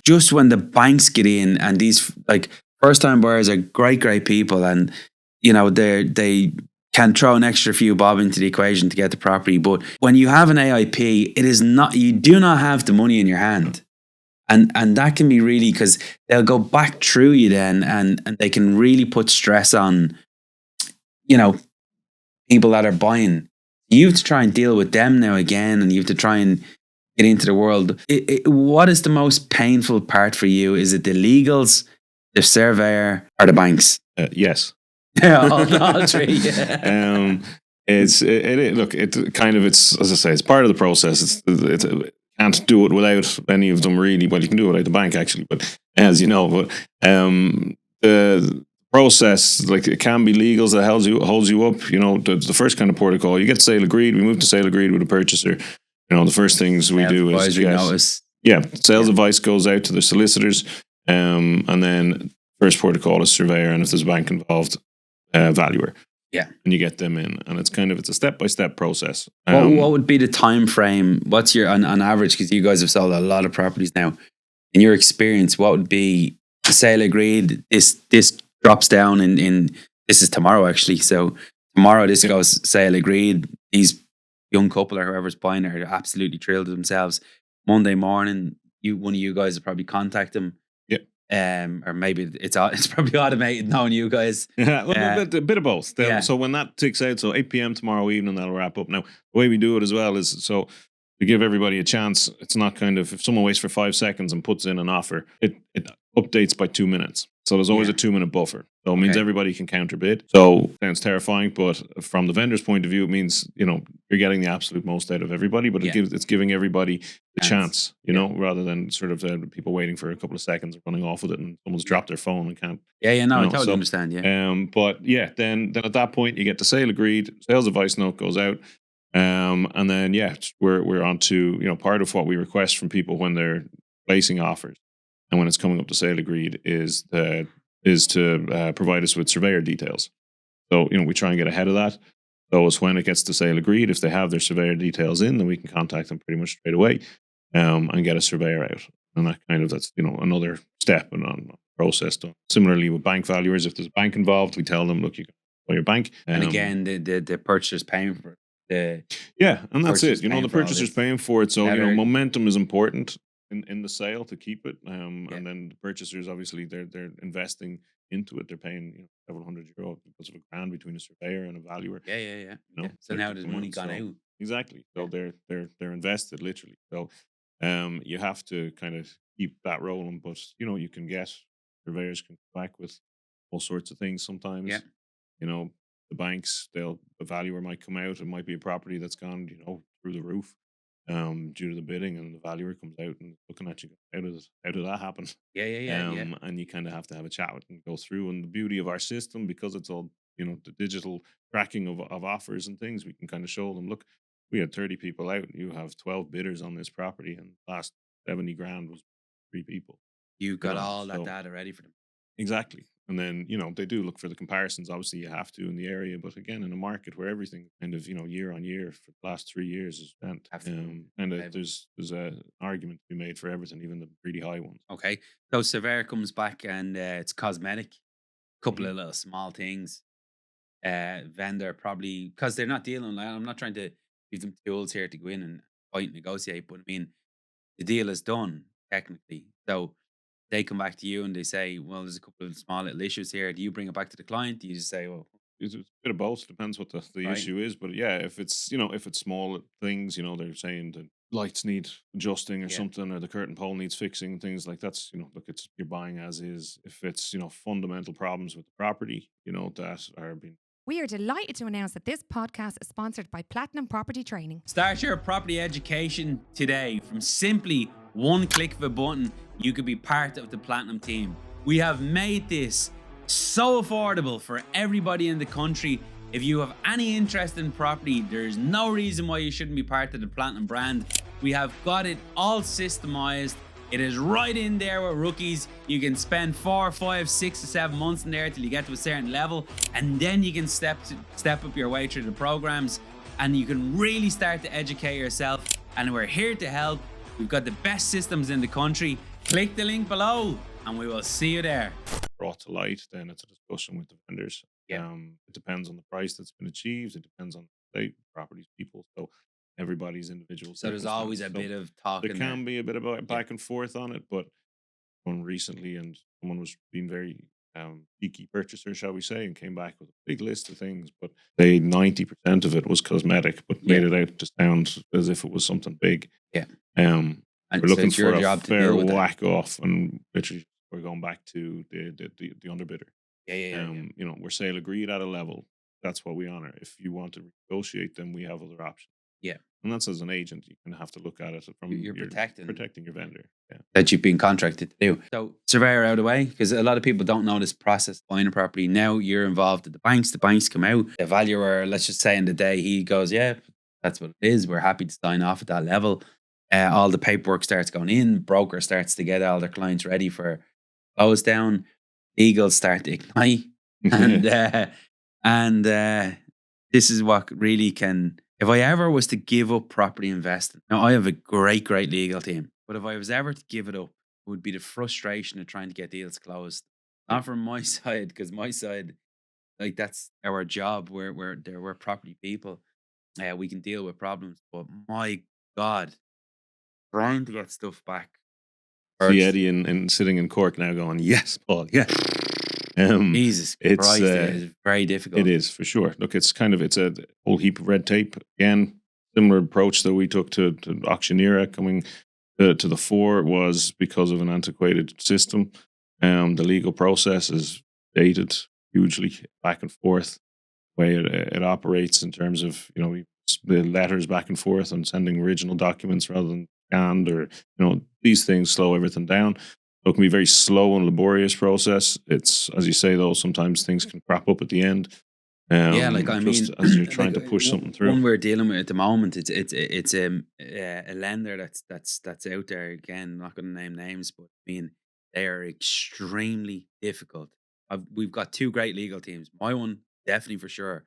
just when the banks get in, and these like first-time buyers are great people, and, they can throw an extra few bob into the equation to get the property. But when you have an AIP, it is not, you do not have the money in your hand. And that can be really, because they'll go back through you then, and they can really put stress on, you know, people that are buying. You have to try and deal with them now again, and you have to try and get into the world. What is the most painful part for you? Is it the legals, the surveyor, or the banks? Yes. all three. Yeah. It kind of, it's, as I say, it's part of the process. It's can't do it without any of them really. Well, you can do it without the bank actually, but as you know, but the process, like, it can be legals that holds you up. You know, the first kind of protocol, you get sale agreed. We move to sale agreed with a purchaser. You know, the first things we do is notice. Sales advice goes out to the solicitors, and then first protocol is surveyor, and if there's a bank involved, valuer. Yeah, and you get them in, and it's a step-by-step process. What would be the time frame? What's your on average? Because you guys have sold a lot of properties now. In your experience, what would be sale agreed? This drops down in this is tomorrow actually. So tomorrow this goes sale agreed. These young couple or whoever's buying are absolutely thrilled with themselves. Monday morning, one of you guys will probably contact them. Or maybe it's probably automated knowing you guys. Yeah, a bit of both. So when that ticks out, so 8 p.m. tomorrow evening, that'll wrap up. Now, the way we do it as well is, so to give everybody a chance, it's not kind of, if someone waits for 5 seconds and puts in an offer, it updates by 2 minutes. So there's always a 2-minute buffer. So it means everybody can counter bid. So it sounds terrifying, but from the vendor's point of view, it means, you know, you're getting the absolute most out of everybody, but it's giving everybody a chance, you know, rather than sort of people waiting for a couple of seconds, running off with it, and someone's dropped their phone and can't. I totally understand. But then at that point, you get the sale agreed, sales advice note goes out. And then, we're on to, you know, part of what we request from people when they're placing offers and when it's coming up to sale agreed is to provide us with surveyor details. So, you know, we try and get ahead of that. So as when it gets to sale agreed, if they have their surveyor details in, then we can contact them pretty much straight away, and get a surveyor out. And that's, you know, another step in on the process done. Similarly with bank valuers, if there's a bank involved, we tell them, look, you can buy your bank. And again, the purchaser's paying for it. And that's it. You know, the purchaser's paying for it. So, you know, momentum is important in the sale to keep it. And then the purchasers, obviously, they're investing into it. They're paying, you know, several €100 because of $1,000 between a surveyor and a valuer. You know, so now there's money gone out. Exactly. So they're invested literally. So you have to kind of keep that rolling. But, you know, you can get surveyors can come back with all sorts of things sometimes. You know, the banks, the valuer might come out. It might be a property that's gone, you know, through the roof due to the bidding, and the valuer comes out and looking at you. How did that happen? And you kind of have to have a chat with and go through. And the beauty of our system, because it's all, you know, the digital tracking of offers and things, we can kind of show them, look, we had 30 people out. You have 12 bidders on this property, and the last 70 grand was 3 people. You got all that data ready for them. Exactly. And then, you know, they do look for the comparisons. Obviously, you have to in the area. But again, in a market where everything kind of, you know, year on year for the last 3 years is spent. There's an argument to be made for everything, even the really high ones. Okay. So surveyor comes back and it's cosmetic. Couple of little small things. Vendor probably, because they're not dealing, I'm not trying to give them tools here to go in and fight and negotiate. But I mean, the deal is done, technically. So they come back to you and they say, well, there's a couple of small little issues here. Do you bring it back to the client? Do you just say, well, it's a bit of both. Depends what the issue is. But if it's, you know, if it's small things, you know, they're saying the lights need adjusting or something, or the curtain pole needs fixing, things like that's, you know, look, it's, you're buying as is. If it's, you know, fundamental problems with the property, you know, that are being. We are delighted to announce that this podcast is sponsored by Platinum Property Training. Start your property education today. From simply one click of a button, you could be part of the Platinum team. We have made this so affordable for everybody in the country. If you have any interest in property, there's no reason why you shouldn't be part of the Platinum brand. We have got it all systemized. It is right in there with rookies. You can spend 4, 5, 6 to 7 months in there till you get to a certain level, and then you can step up your way through the programs, and you can really start to educate yourself. And we're here to help. We've got the best systems in the country. Click the link below and we will see you there. Brought to light, then it's a discussion with the vendors. Yeah. It depends on the price that's been achieved. It depends on the state, properties, people. So everybody's individual So there's always circumstance. a So bit of talk there in there. can be a bit of Yeah. back and forth on it, but one recently, and someone was being very cheeky purchaser, shall we say, and came back with a big list of things. But they 90% of it was cosmetic, but made Yeah. it out to sound as if it was something big. Yeah. Um, And we're so looking it's your for a job to fair deal with that. whack off, and literally we're going back to the underbidder. Yeah. We're sale agreed at a level. That's what we honor. If you want to negotiate, then we have other options. Yeah. And that's as an agent, you can have to look at it from You're protecting your vendor. Yeah. that you've been contracted to do. So surveyor out of the way, because a lot of people don't know this process buying a property. Now you're involved at the banks come out. The valuer, let's just say in the day, he goes, yeah, that's what it is. We're happy to sign off at that level. All the paperwork starts going in. Broker starts to get all their clients ready for close down. Legals start to ignite. And this is what really can. If I ever was to give up property investing, now I have a great legal team, but if I was ever to give it up, it would be the frustration of trying to get deals closed. Yeah. Not from my side, because my side, like that's our job. We're property people. We can deal with problems, but my God, trying to get stuff back. See Eddie and sitting in Cork now going, yes, Paul, yeah. Jesus Christ, it is very difficult. It is, for sure. Look, it's a whole heap of red tape. Again, similar approach that we took to Auctioneera coming to the fore was because of an antiquated system. The legal process is dated hugely, back and forth, way it operates in terms of, the letters back and forth and sending original documents rather than scanned, or, these things slow everything down. So it can be a very slow and laborious process. It's, as you say, though, sometimes things can crop up at the end. Yeah, like I mean, as you're trying to push something through. One we're dealing with at the moment, it's a lender that's out there. Again, I'm not going to name names, but I mean they are extremely difficult. We've got two great legal teams. My one, definitely for sure,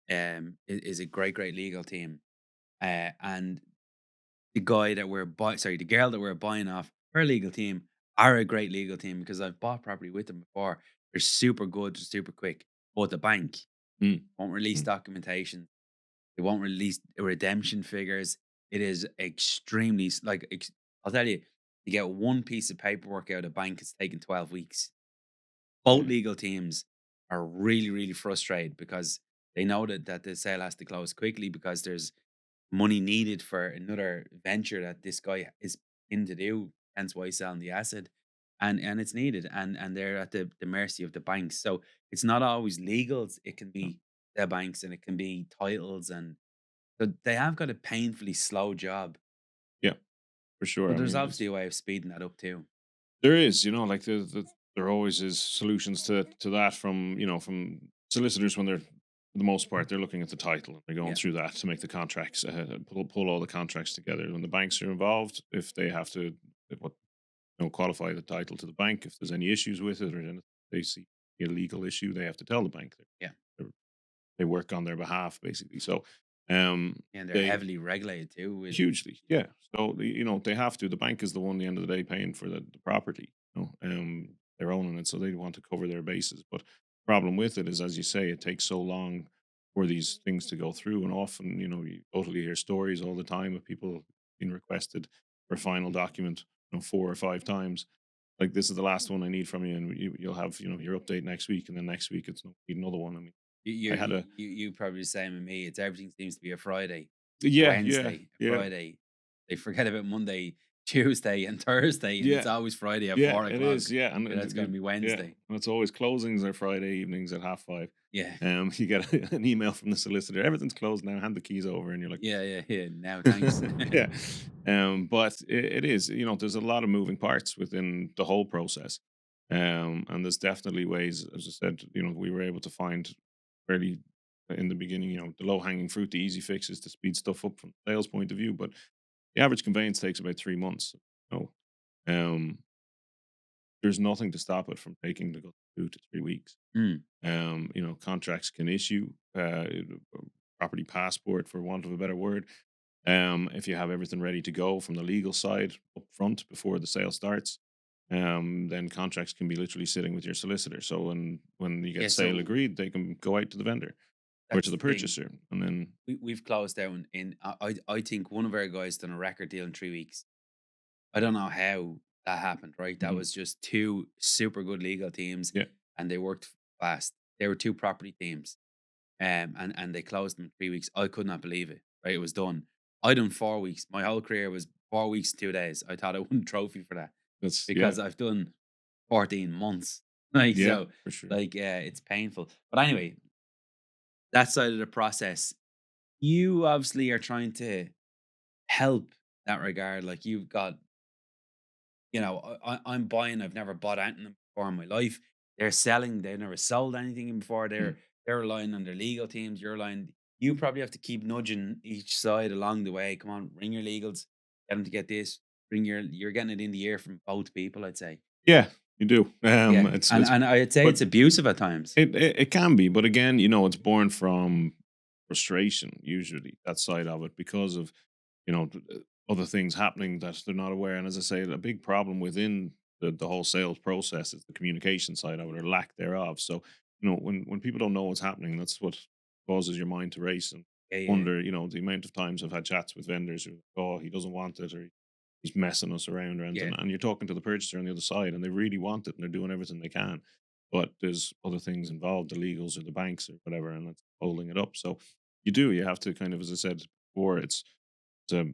is a great legal team, and the guy that the girl that we're buying off, her legal team are a great legal team because I've bought property with them before. They're super good, super quick. But the bank won't release documentation. They won't release redemption figures. It is extremely I'll tell you, to get one piece of paperwork out of bank, it's taken 12 weeks. Both legal teams are really frustrated because they know that the sale has to close quickly because there's money needed for another venture that this guy is in to do, hence why he's selling the asset. And it's needed, and they're at the mercy of the banks. So it's not always legals, it can be the banks, and it can be titles, and so they have got a painfully slow job. Yeah, for sure. But there's obviously a way of speeding that up too. There is, like there always is solutions to that from solicitors when they're, for the most part, they're looking at the title and they're going through that to make the contracts, pull all the contracts together. When the banks are involved, if they have to qualify the title to the bank, if there's any issues with it, or they see a legal issue, they have to tell the bank. They work on their behalf, basically. So, and they're heavily regulated too. Hugely, yeah. So they have to. The bank is the one at the end of the day paying for the property. They're owning it, so they want to cover their bases. But the problem with it is, as you say, it takes so long for these things to go through, and often you totally hear stories all the time of people being requested for a final document 4 or 5 times. Like, this is the last one I need from you, and you'll have your update next week, and then next week it's need another one. I mean, you probably the same with me. It's everything seems to be a Friday, Wednesday, Friday. They forget about Monday, Tuesday, and Thursday, and it's always Friday at 4 o'clock. It is, and that's going to be Wednesday. And it's always closings are Friday evenings at 5:30. Yeah. You get an email from the solicitor. Everything's closed now. Hand the keys over, and you're like, yeah. Now, thanks. But it is, there's a lot of moving parts within the whole process, and there's definitely ways. As I said, we were able to find fairly in the beginning, the low hanging fruit, the easy fixes to speed stuff up from the sales point of view. But the average conveyance takes about 3 months. There's nothing to stop it from taking the 2 to 3 weeks. Contracts can issue, property passport, for want of a better word. If you have everything ready to go from the legal side up front before the sale starts, then contracts can be literally sitting with your solicitor. So when you Yeah, get sale so agreed, they can go out to the vendor or to that's the the thing. purchaser, and then We've closed down in. I think one of our guys done a record deal in 3 weeks. I don't know how that happened. Right, that Mhm. was just two super good legal teams, yeah, and they worked fast. They were two property teams, and they closed them in 3 weeks. I could not believe it. Right, it was done. I done 4 weeks. My whole career was 4 weeks, 2 days. I thought I won a trophy for that that's because I've done 14 months. Like yeah, so, for sure. like it's painful. But anyway, that side of the process, you obviously are trying to help that regard. Like you've got, I'm buying. I've never bought anything before in my life. They're selling. They've never sold anything before. Mm. They're relying on their legal teams. You're relying. You probably have to keep nudging each side along the way. Come on, ring your legals. Get them to get this. Bring your. You're getting it in the ear from both people. I'd say. Yeah, you do. Yeah, and It's I'd say but it's abusive at times. it can be, but again, it's born from frustration usually, that side of it, because of other things happening that they're not aware. And as I say, a big problem within the whole sales process is the communication side of it, or lack thereof. So when people don't know what's happening, that's what causes your mind to race and Yeah, yeah, wonder. The amount of times I've had chats with vendors who, oh, he doesn't want it, or he's messing us around or yeah, anything. And you're talking to the purchaser on the other side, and they really want it, and they're doing everything they can. But there's other things involved, the legals or the banks or whatever, and that's holding it up. So you have to kind of, as I said before, it's a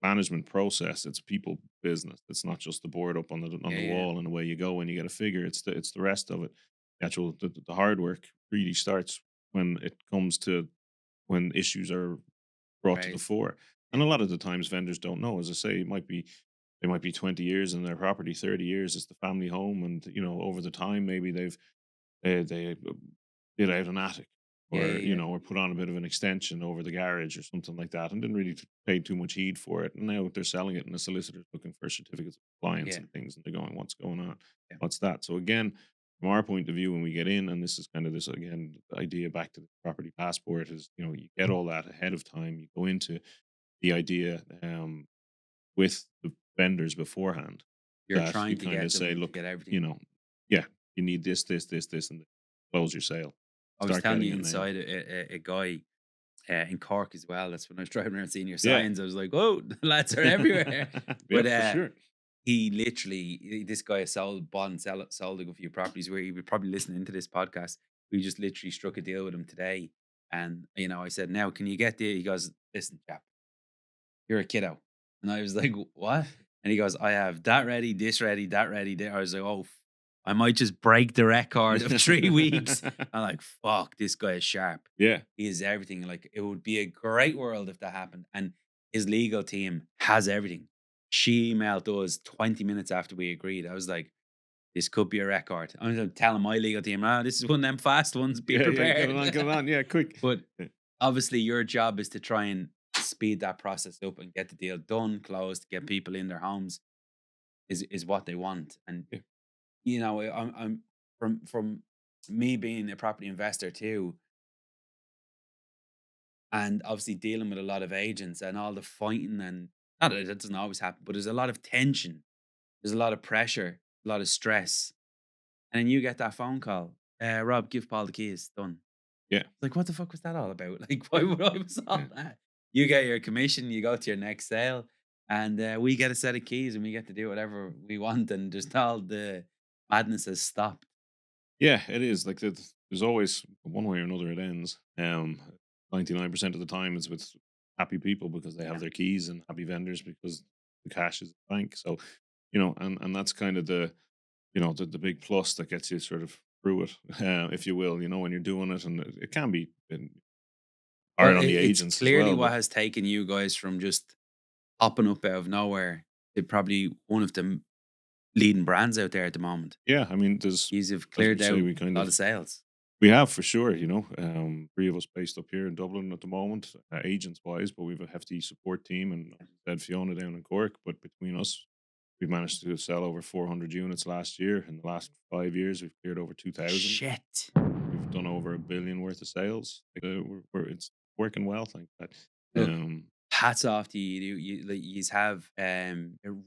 management process. It's people business. It's not just the board up on the yeah, yeah. wall and away you go and you get a figure. It's the rest of it. The hard work really starts when it comes to when issues are brought to the Right. fore. And a lot of the times vendors don't know. As I say, they might be 20 years in their property, 30 years it's the family home, and over the time maybe they did out an attic, Yeah, or yeah, yeah. or put on a bit of an extension over the garage or something like that, and didn't really pay too much heed for it. And now they're selling it, and the solicitor's looking for certificates of compliance Yeah, and things, and they're going, "What's going on? yeah. What's that?" So again, from our point of view, when we get in, and this is kind of this again the idea back to the property passport is, you get all that ahead of time. You go into the idea with the vendors beforehand, You're that you trying to kind get of say, them to look, get everything. yeah, you need this, this, this, this, and close your sale. I was Start telling getting you it now. inside a guy in Cork as well. That's when I was driving around seeing your Yeah. signs. I was like, "Oh, the lads are everywhere." Yeah, But for sure. he literally, this guy bought and sold a few properties. Where he was probably listening to this podcast. We just literally struck a deal with him today, and I said, "Now, can you get the?" He goes, "Listen, chap, you're a kiddo," and I was like, "What?" And he goes, "I have that ready, this ready, that ready." There, I was like, "Oh, I might just break the record of 3 weeks." I'm like, "Fuck, this guy is sharp. Yeah. He is everything." Like, it would be a great world if that happened. And his legal team has everything. She emailed us 20 minutes after we agreed. I was like, "This could be a record." I'm telling my legal team, "Ah, this is one of them fast ones. Be Yeah, yeah, get it on, prepared." get it on. Yeah, quick. But Yeah. obviously, your job is to try and speed that process up and get the deal done, closed, get people in their homes is what they want. And Yeah. I'm from me being a property investor too, and obviously dealing with a lot of agents and all the fighting, and not that it doesn't always happen, but there's a lot of tension, there's a lot of pressure, a lot of stress, and then you get that phone call, Rob, give Paul the keys, done. Yeah. Like, what the fuck was that all about? Like, why would I was all Yeah. that? You get your commission, you go to your next sale, and we get a set of keys, and we get to do whatever we want, and just all the madness has stopped. Yeah, it is. Like there's always one way or another it ends. 99% of the time it's with happy people because they have Yeah. their keys, and happy vendors because the cash is in the bank. So, and that's kind of the big plus that gets you sort of through it, if you will, when you're doing it. And it can be Well, hard on the it's agents as clearly well. what But has taken you guys from just popping up out of nowhere to probably one of the leading brands out there at the moment. yeah, I mean, there's, You've as cleared we say, out we a kind lot of of sales. we have for sure. Three of us based up here in Dublin at the moment, agents wise, but we have a hefty support team, and said Fiona down in Cork. But between us, we've managed to sell over 400 units last year. In the last 5 years, we've cleared over 2,000. Shit. We've done over $1 billion worth of sales. It's working well, thank God. Look, Um, hats off to you. You have a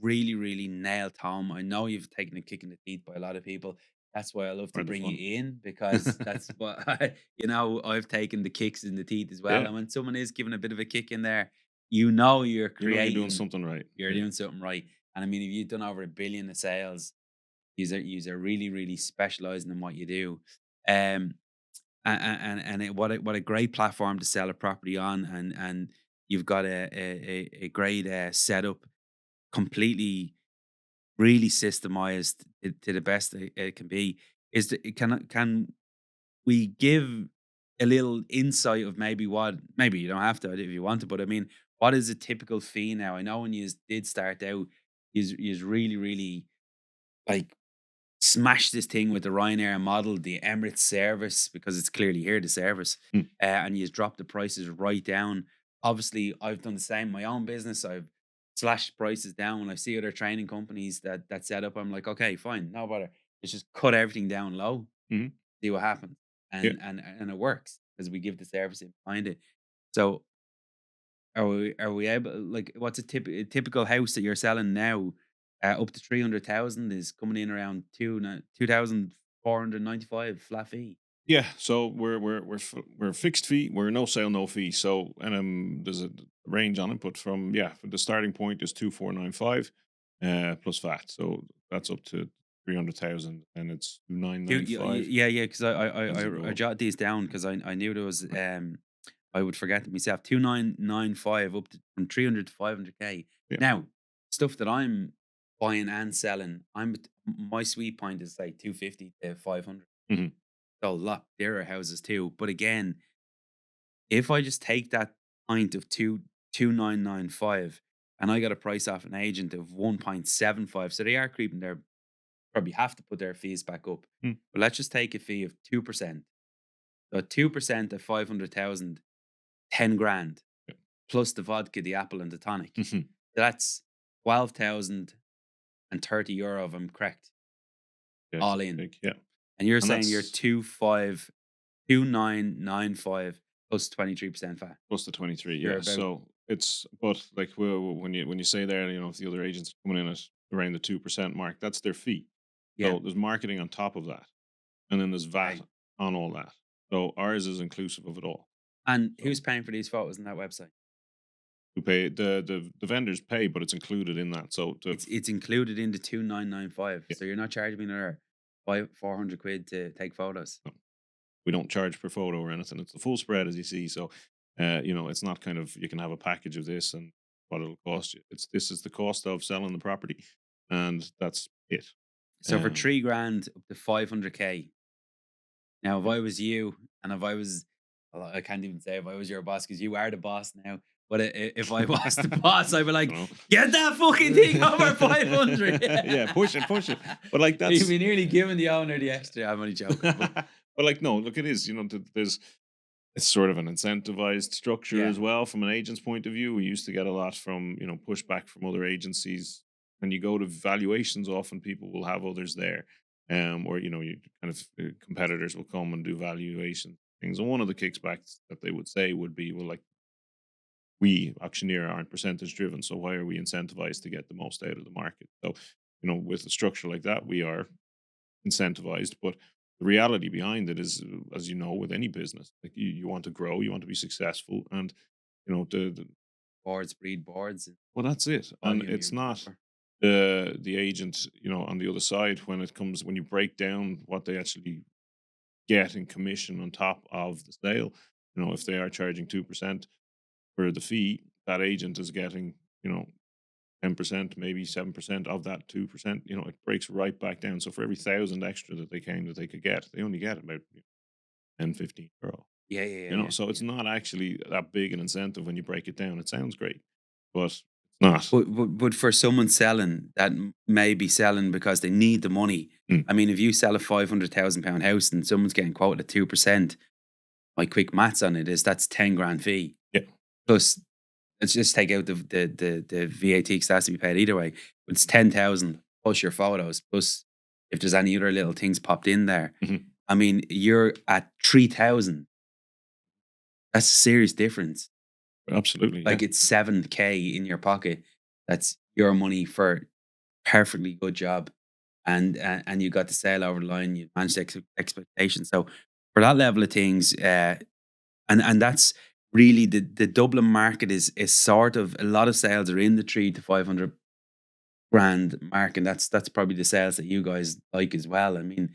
really, really nailed home. I know you've taken a kick in the teeth by a lot of people. That's why I love to Part of the bring fun. you in, because that's what I've taken the kicks in the teeth as well. Yeah. And when someone is giving a bit of a kick in there, you're creating, You're doing something right. you're Yeah. doing something right. And I mean, if you've done over $1 billion of sales, you're really, really specializing in what you do. Um, what a great platform to sell a property on, and you've got a great setup, completely really systemized to the best it can be. Can we give a little insight of maybe you don't have to if you want to, but I mean, what is a typical fee now? I know when you did start out, you really, really like smash this thing with the Ryanair model, the Emirates service, because it's clearly here, the service, Mm. and you drop the prices right down. Obviously, I've done the same in my own business. I've slashed prices down when I see other training companies that set up. I'm like, okay, fine, no bother. Let's just cut everything down low, Mhm. see what happens, Yeah. and it works because we give the service in behind it. So are we able, like, what's a typical house that you're selling now? Up to 300,000 is coming in around 2,495 flat fee. Yeah, so we're fixed fee. We're no sale, no fee. So and there's a range on it, but from the starting point is 2,495 plus VAT. So that's up to 300,000, and it's 2,995 Yeah, because as you I go. jotted these down because I knew there was I would forget them myself. 2,995 up to from 300 to 500K. Yeah. Now, stuff that I'm buying and selling, my sweet point is like 250 to 500. Mhm. So a lot dearer houses too. But again, if I just take that point of 2,995 and I got a price off an agent of 1.75, so they are creeping there, probably have to put their fees back up. Mm. But let's just take a fee of 2%. So 2% of 500,000, 10 grand, Yeah. plus the vodka, the apple, and the tonic. Mhm. That's 12,030 euro, if I'm correct, Yeah, all in. big, yeah. And you're And saying you're that's 2,995 plus 23% VAT. plus the 23. You're Yeah, about, so it's but like when you say there, if the other agents are coming in at around the 2% mark, that's their fee. yeah. So there's marketing on top of that, and then there's VAT Right. on all that. So ours is inclusive of it all. And So who's paying for these photos on that website? who pay the vendors pay, but it's included in that. So It's included in the 2,995. Yeah. So you're not charging me another 400 quid to take photos. we don't charge per photo or anything. It's the full spread, as you see. So it's not kind of you can have a package of this and what it'll cost you. This is the cost of selling the property, and that's it. So for 3 grand up to 500K. Now, if Yeah. I was you, and if I was, well, I can't even say if I was your boss because you are the boss now. But if I was the boss, I'd be like, know. get that fucking thing over 500. Yeah, push it. But like You'd that's be nearly giving the owner the extra. I'm only joking. but like no, look, it is. There's it's sort of an incentivized structure as Yeah. well from an agent's point of view. We used to get a lot from pushback from other agencies. When you go to valuations, often people will have others there, or you kind of competitors will come and do valuation things. And one of the kickbacks that they would say would be, well, like we Auctioneera aren't percentage driven, so why are we incentivized to get the most out of the market? So with a structure like that, we are incentivized, but the reality behind it is, as you know, with any business, like you want to grow, you want to be successful, and the Boards breed boards. well, that's it. And Volume it's you not offer. the agent, on the other side when you break down what they actually get in commission on top of the sale. If they are charging 2% for the fee, that agent is getting 10%, maybe 7% of that 2%. It breaks right back down. So for every 1,000 extra that they could get, they only get about 10, 15 euro. Yeah. So it's not actually that big an incentive when you break it down. It sounds great, but it's not. But for someone selling that may be selling because they need the money. Mm. I mean, if you sell a £500,000 house and someone's getting quoted at 2%, my quick maths on it is that's 10 grand fee. Yeah. Plus, let's just take out the VAT because that has to be paid either way. It's 10,000 plus your photos, plus if there's any other little things popped in there. Mhm. I mean, you're at 3,000. That's a serious difference. absolutely. Like it's 7K in your pocket. That's your money for perfectly good job, and you got the sale over the line. You managed expectations. So for that level of things, and that's really the Dublin market is sort of, a lot of sales are in the 3 to 500 grand mark, and that's probably the sales that you guys like as well. I mean,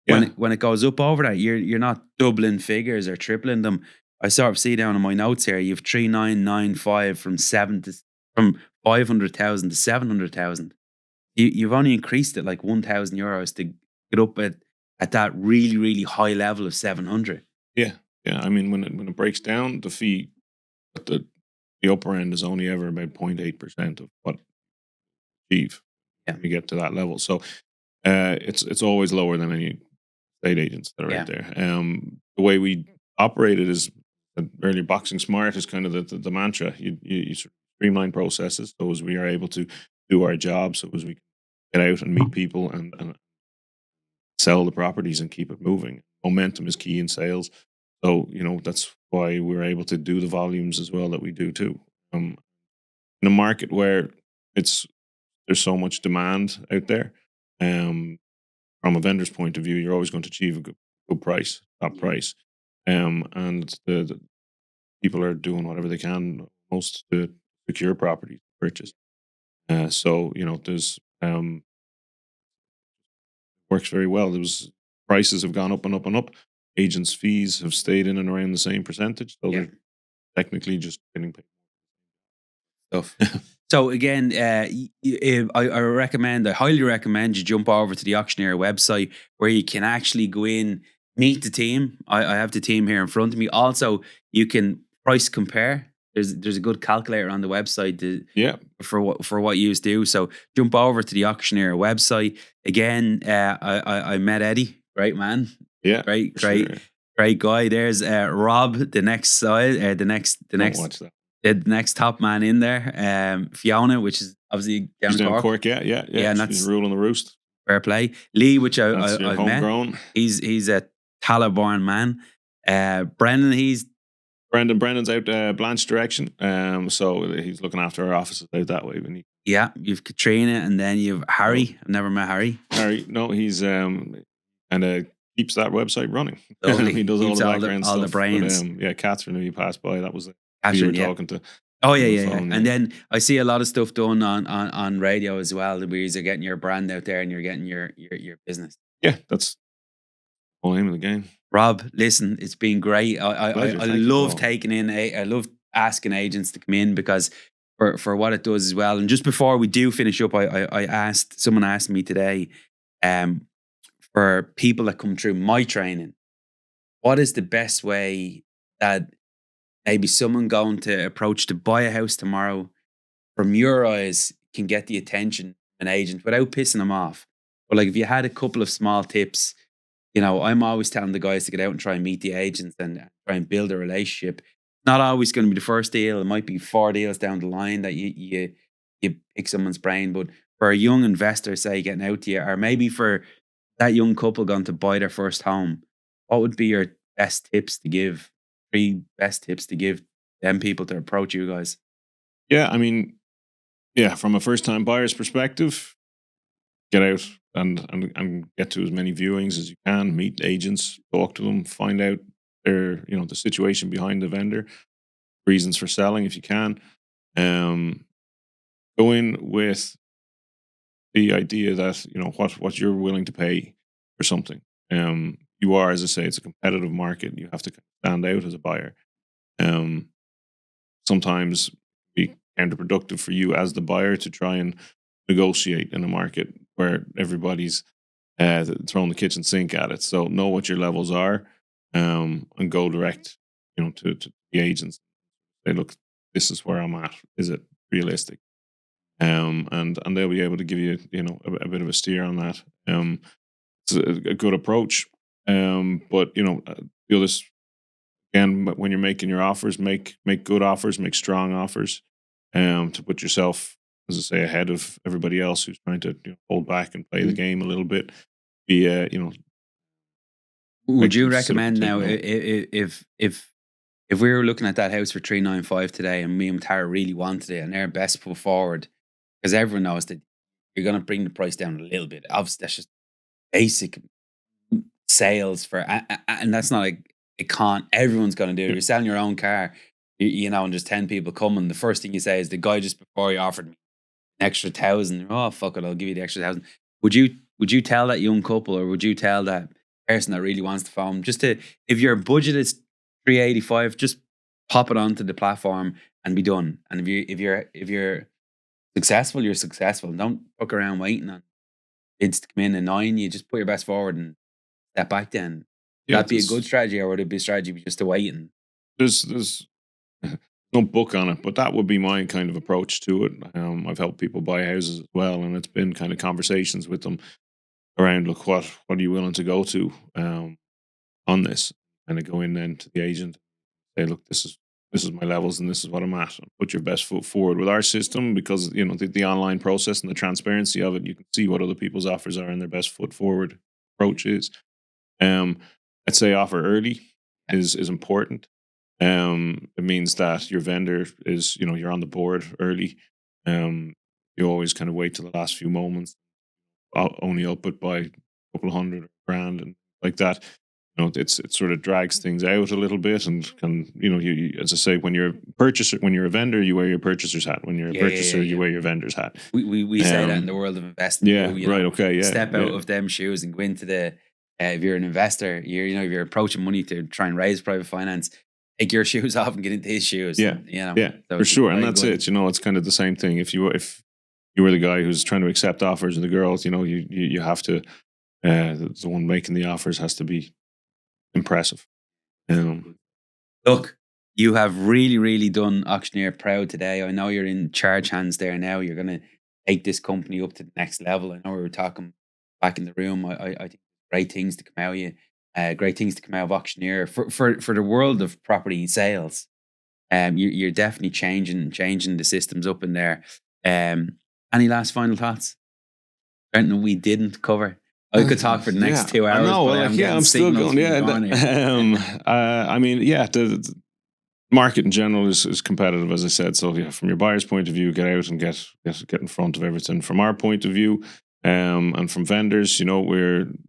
when it goes up over that, you're not doubling figures or tripling them. I sort of see down in my notes here, you've 3995 from 500,000 to 700,000. You've only increased it like €1,000 to get up at that really, really high level of 700. Yeah. I mean, when it breaks down, the fee at the upper end is only ever about 0.8% of what you achieve when you get to that level. So it's always lower than any estate agents that are out there. The way we operate it is, earlier, boxing smart is kind of the mantra. You streamline processes so as we are able to do our job, so as we can get out and meet people and sell the properties and keep it moving. Momentum is key in sales. So, that's why we're able to do the volumes as well that we do too. In a market where there's so much demand out there, from a vendor's point of view, you're always going to achieve a good price, top price. And the people are doing whatever they can most to secure property purchase. So, there's works very well. Prices have gone up and up and up. Agents' fees have stayed in and around the same percentage. So they're technically just getting paid stuff. So again, I highly recommend you jump over to the Auctioneera website, where you can actually go in, meet the team. I have the team here in front of me. Also, you can price compare. There's a good calculator on the website for what you do. So jump over to the Auctioneera website. Again, I met Eddie, great man. Yeah, great guy. There's Rob, the next top man in there. Fiona, which is obviously down in Cork. Yeah. And that's ruling the roost. Fair play. Lee, which I've homegrown. met. He's a Tala-born man. Brendan's out Blanche direction. So he's looking after our offices out that way. You've Katrina, and then you've Harry. I've never met Harry. No, he's and keeps that website running. He does all the background stuff. All the brains. But, Catherine, who you passed by, that was Catherine, you were talking to. Oh yeah. And then I see a lot of stuff done on radio as well, where you're getting your brand out there and you're getting your business. Yeah, that's the whole aim of the game. Rob, listen, it's been great. I love I love asking agents to come in, because for what it does as well. And just before we do finish up, someone asked me today, for people that come through my training, what is the best way that maybe someone going to approach to buy a house tomorrow, from your eyes, can get the attention of an agent without pissing them off? But like, if you had a couple of small tips, I'm always telling the guys to get out and try and meet the agents and try and build a relationship. Not always going to be the first deal. It might be 4 deals down the line that you pick someone's brain. But for a young investor, say, getting out to you, or maybe for that young couple going to buy their first home, what would be your best tips to give? 3 best tips to give them people to approach you guys? Yeah, I mean, from a first-time buyer's perspective, get out and get to as many viewings as you can, meet agents, talk to them, find out their, the situation behind the vendor, reasons for selling if you can. Go in with the idea that, what you're willing to pay for something. You are, as I say, it's a competitive market. You have to stand out as a buyer. Sometimes it be counterproductive for you as the buyer to try and negotiate in a market where everybody's throwing the kitchen sink at it. So know what your levels are, and go direct, to the agents. Say, look, this is where I'm at. Is it realistic? And they'll be able to give you, a bit of a steer on that. It's a good approach. But the others, again, when you're making your offers, make good offers, make strong offers, to put yourself, as I say, ahead of everybody else who's trying to hold back and play the game a little bit. Be would you recommend now, if if we were looking at that house for 395 today, and me and Tara really wanted it, and their best foot forward, because everyone knows that you're going to bring the price down a little bit. Obviously, that's just basic sales for, and that's not like it can't. Everyone's going to do it. You're selling your own car, you know, and there's 10 people coming. The first thing you say is, the guy just before he offered me an extra 1,000. Oh fuck it, I'll give you the extra 1,000. Would you tell that young couple, or would you tell that person that really wants to phone, just to, if your budget is 385, just pop it onto the platform and be done. And if you're successful, you're successful. Don't fuck around waiting on bids to come in at 9. You just put your best forward and step back. Then that'd be a good strategy, or would it be a strategy just to wait? And there's no book on it, but that would be my kind of approach to it. I've helped people buy houses as well, and it's been kind of conversations with them around, look, what are you willing to go to on this? Kind of go in then to the agent, say, look, this is my levels and this is what I'm at. And put your best foot forward with our system, because you know the online process and the transparency of it. You can see what other people's offers are and their best foot forward approach is. I'd say offer early is important. It means that your vendor is, you know, you're on the board early. You always kind of wait till the last few moments, only up it by a couple of $100 grand and like that. You know, it sort of drags things out a little bit, and can, you know, you as I say, when you're a vendor, you wear your purchaser's hat. When you're a purchaser, you wear your vendor's hat. We say that in the world of investment. Yeah, you know, right. Okay, yeah. Step out of them shoes and go into the. If you're an investor, if you're approaching money to try and raise private finance, take your shoes off and get into his shoes. Yeah, and, you know, yeah, so for sure. And that's it. You know, it's kind of the same thing. If you were the guy who's trying to accept offers of the girls, you know, you have to. The one making the offers has to be impressive. Look, you have really, really done Auctioneera proud today. I know you're in charge hands there now. You're going to take this company up to the next level. I know we were talking back in the room. I think great things to come out of you. Great things to come out of Auctioneera for the world of property sales. You're definitely changing the systems up in there. Any last final thoughts? Anything we didn't cover? I could talk for the next 2 hours. No, I'm still going. I mean, the market in general is competitive, as I said. So yeah, from your buyer's point of view, get out and get in front of everything. From our point of view, and from vendors, you know,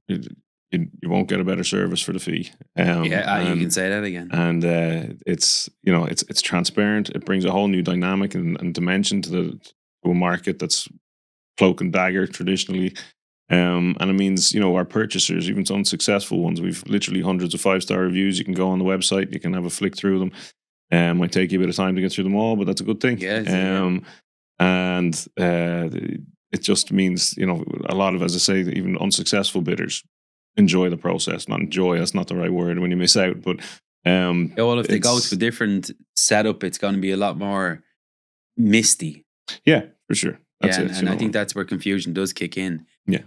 you won't get a better service for the fee. You can say that again. And it's, you know, it's transparent. It brings a whole new dynamic and dimension to a market that's cloak and dagger traditionally. And it means, you know, our purchasers, even some successful ones, we've literally hundreds of 5-star reviews. You can go on the website, you can have a flick through them. Might take you a bit of time to get through them all, but that's a good thing. And it just means, you know, a lot of, as I say, even unsuccessful bidders enjoy the process. Not enjoy, that's not the right word when you miss out, but well, if they go to a different setup, it's going to be a lot more misty. Yeah, for sure. That's it, and I think that's where confusion does kick in. Yeah.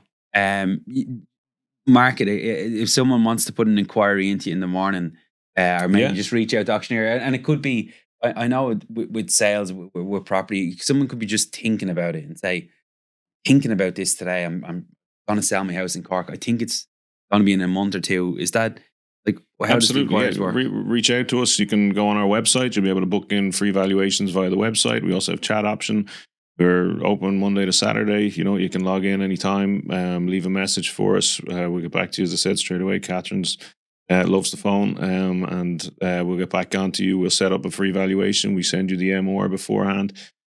Market, if someone wants to put an inquiry into you in the morning, or maybe just reach out to Auctioneera, and it could be, I know with sales, with property, someone could be just thinking about it and say, thinking about this today, I'm going to sell my house in Cork. I think it's going to be in a month or two. Is that like, how does the inquiries work? Reach out to us. You can go on our website. You'll be able to book in free valuations via the website. We also have chat option. We're open Monday to Saturday. You know, you can log in anytime, leave a message for us. We'll get back to you, as I said, straight away. Catherine's loves the phone, and we'll get back on to you. We'll set up a free valuation. We send you the MR beforehand,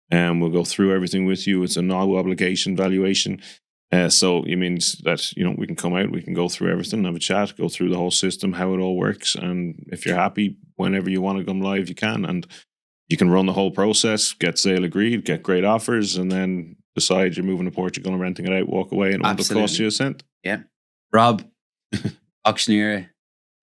and we'll go through everything with you. It's a no obligation valuation. So it means that, you know, we can come out, we can go through everything, have a chat, go through the whole system, how it all works. And if you're happy, whenever you want to come live, you can. And you can run the whole process, get sale agreed, get great offers, and then decide you're moving to Portugal and renting it out, walk away, and it won't cost you a cent. Yeah. Rob, Auctioneera,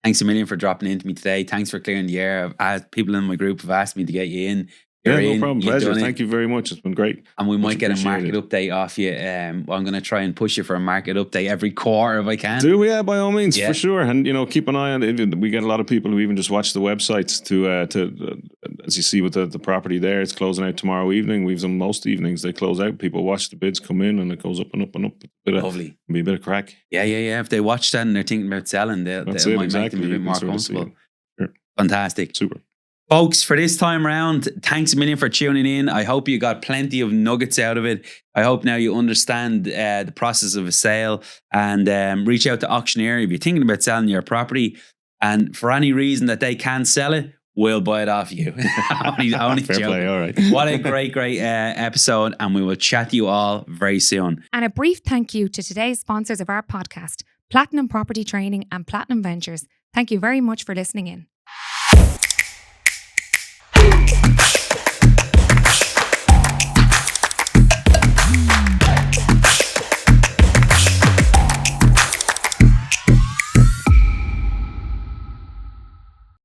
thanks a million for dropping into me today. Thanks for clearing the air. People in my group have asked me to get you in. No problem. Pleasure. Thank you very much. It's been great. And we might get a market update off you. I'm going to try and push you for a market update every quarter if I can. Yeah, by all means, for sure. And, you know, keep an eye on it. We get a lot of people who even just watch the websites to as you see with the property there, it's closing out tomorrow evening. We've done most evenings. They close out. People watch the bids come in and it goes up and up and up. Lovely. Be a bit of crack. Yeah. If they watch that and they're thinking about selling, they might make them a bit more comfortable. Sure. Fantastic. Super. Folks, for this time around, thanks a million for tuning in. I hope you got plenty of nuggets out of it. I hope now you understand the process of a sale, and reach out to Auctioneera if you're thinking about selling your property. And for any reason that they can't sell it, we'll buy it off you. only Fair joking. play, all right. What a great episode, and we will chat to you all very soon. And a brief thank you to today's sponsors of our podcast, Platinum Property Training and Platinum Ventures. Thank you very much for listening in.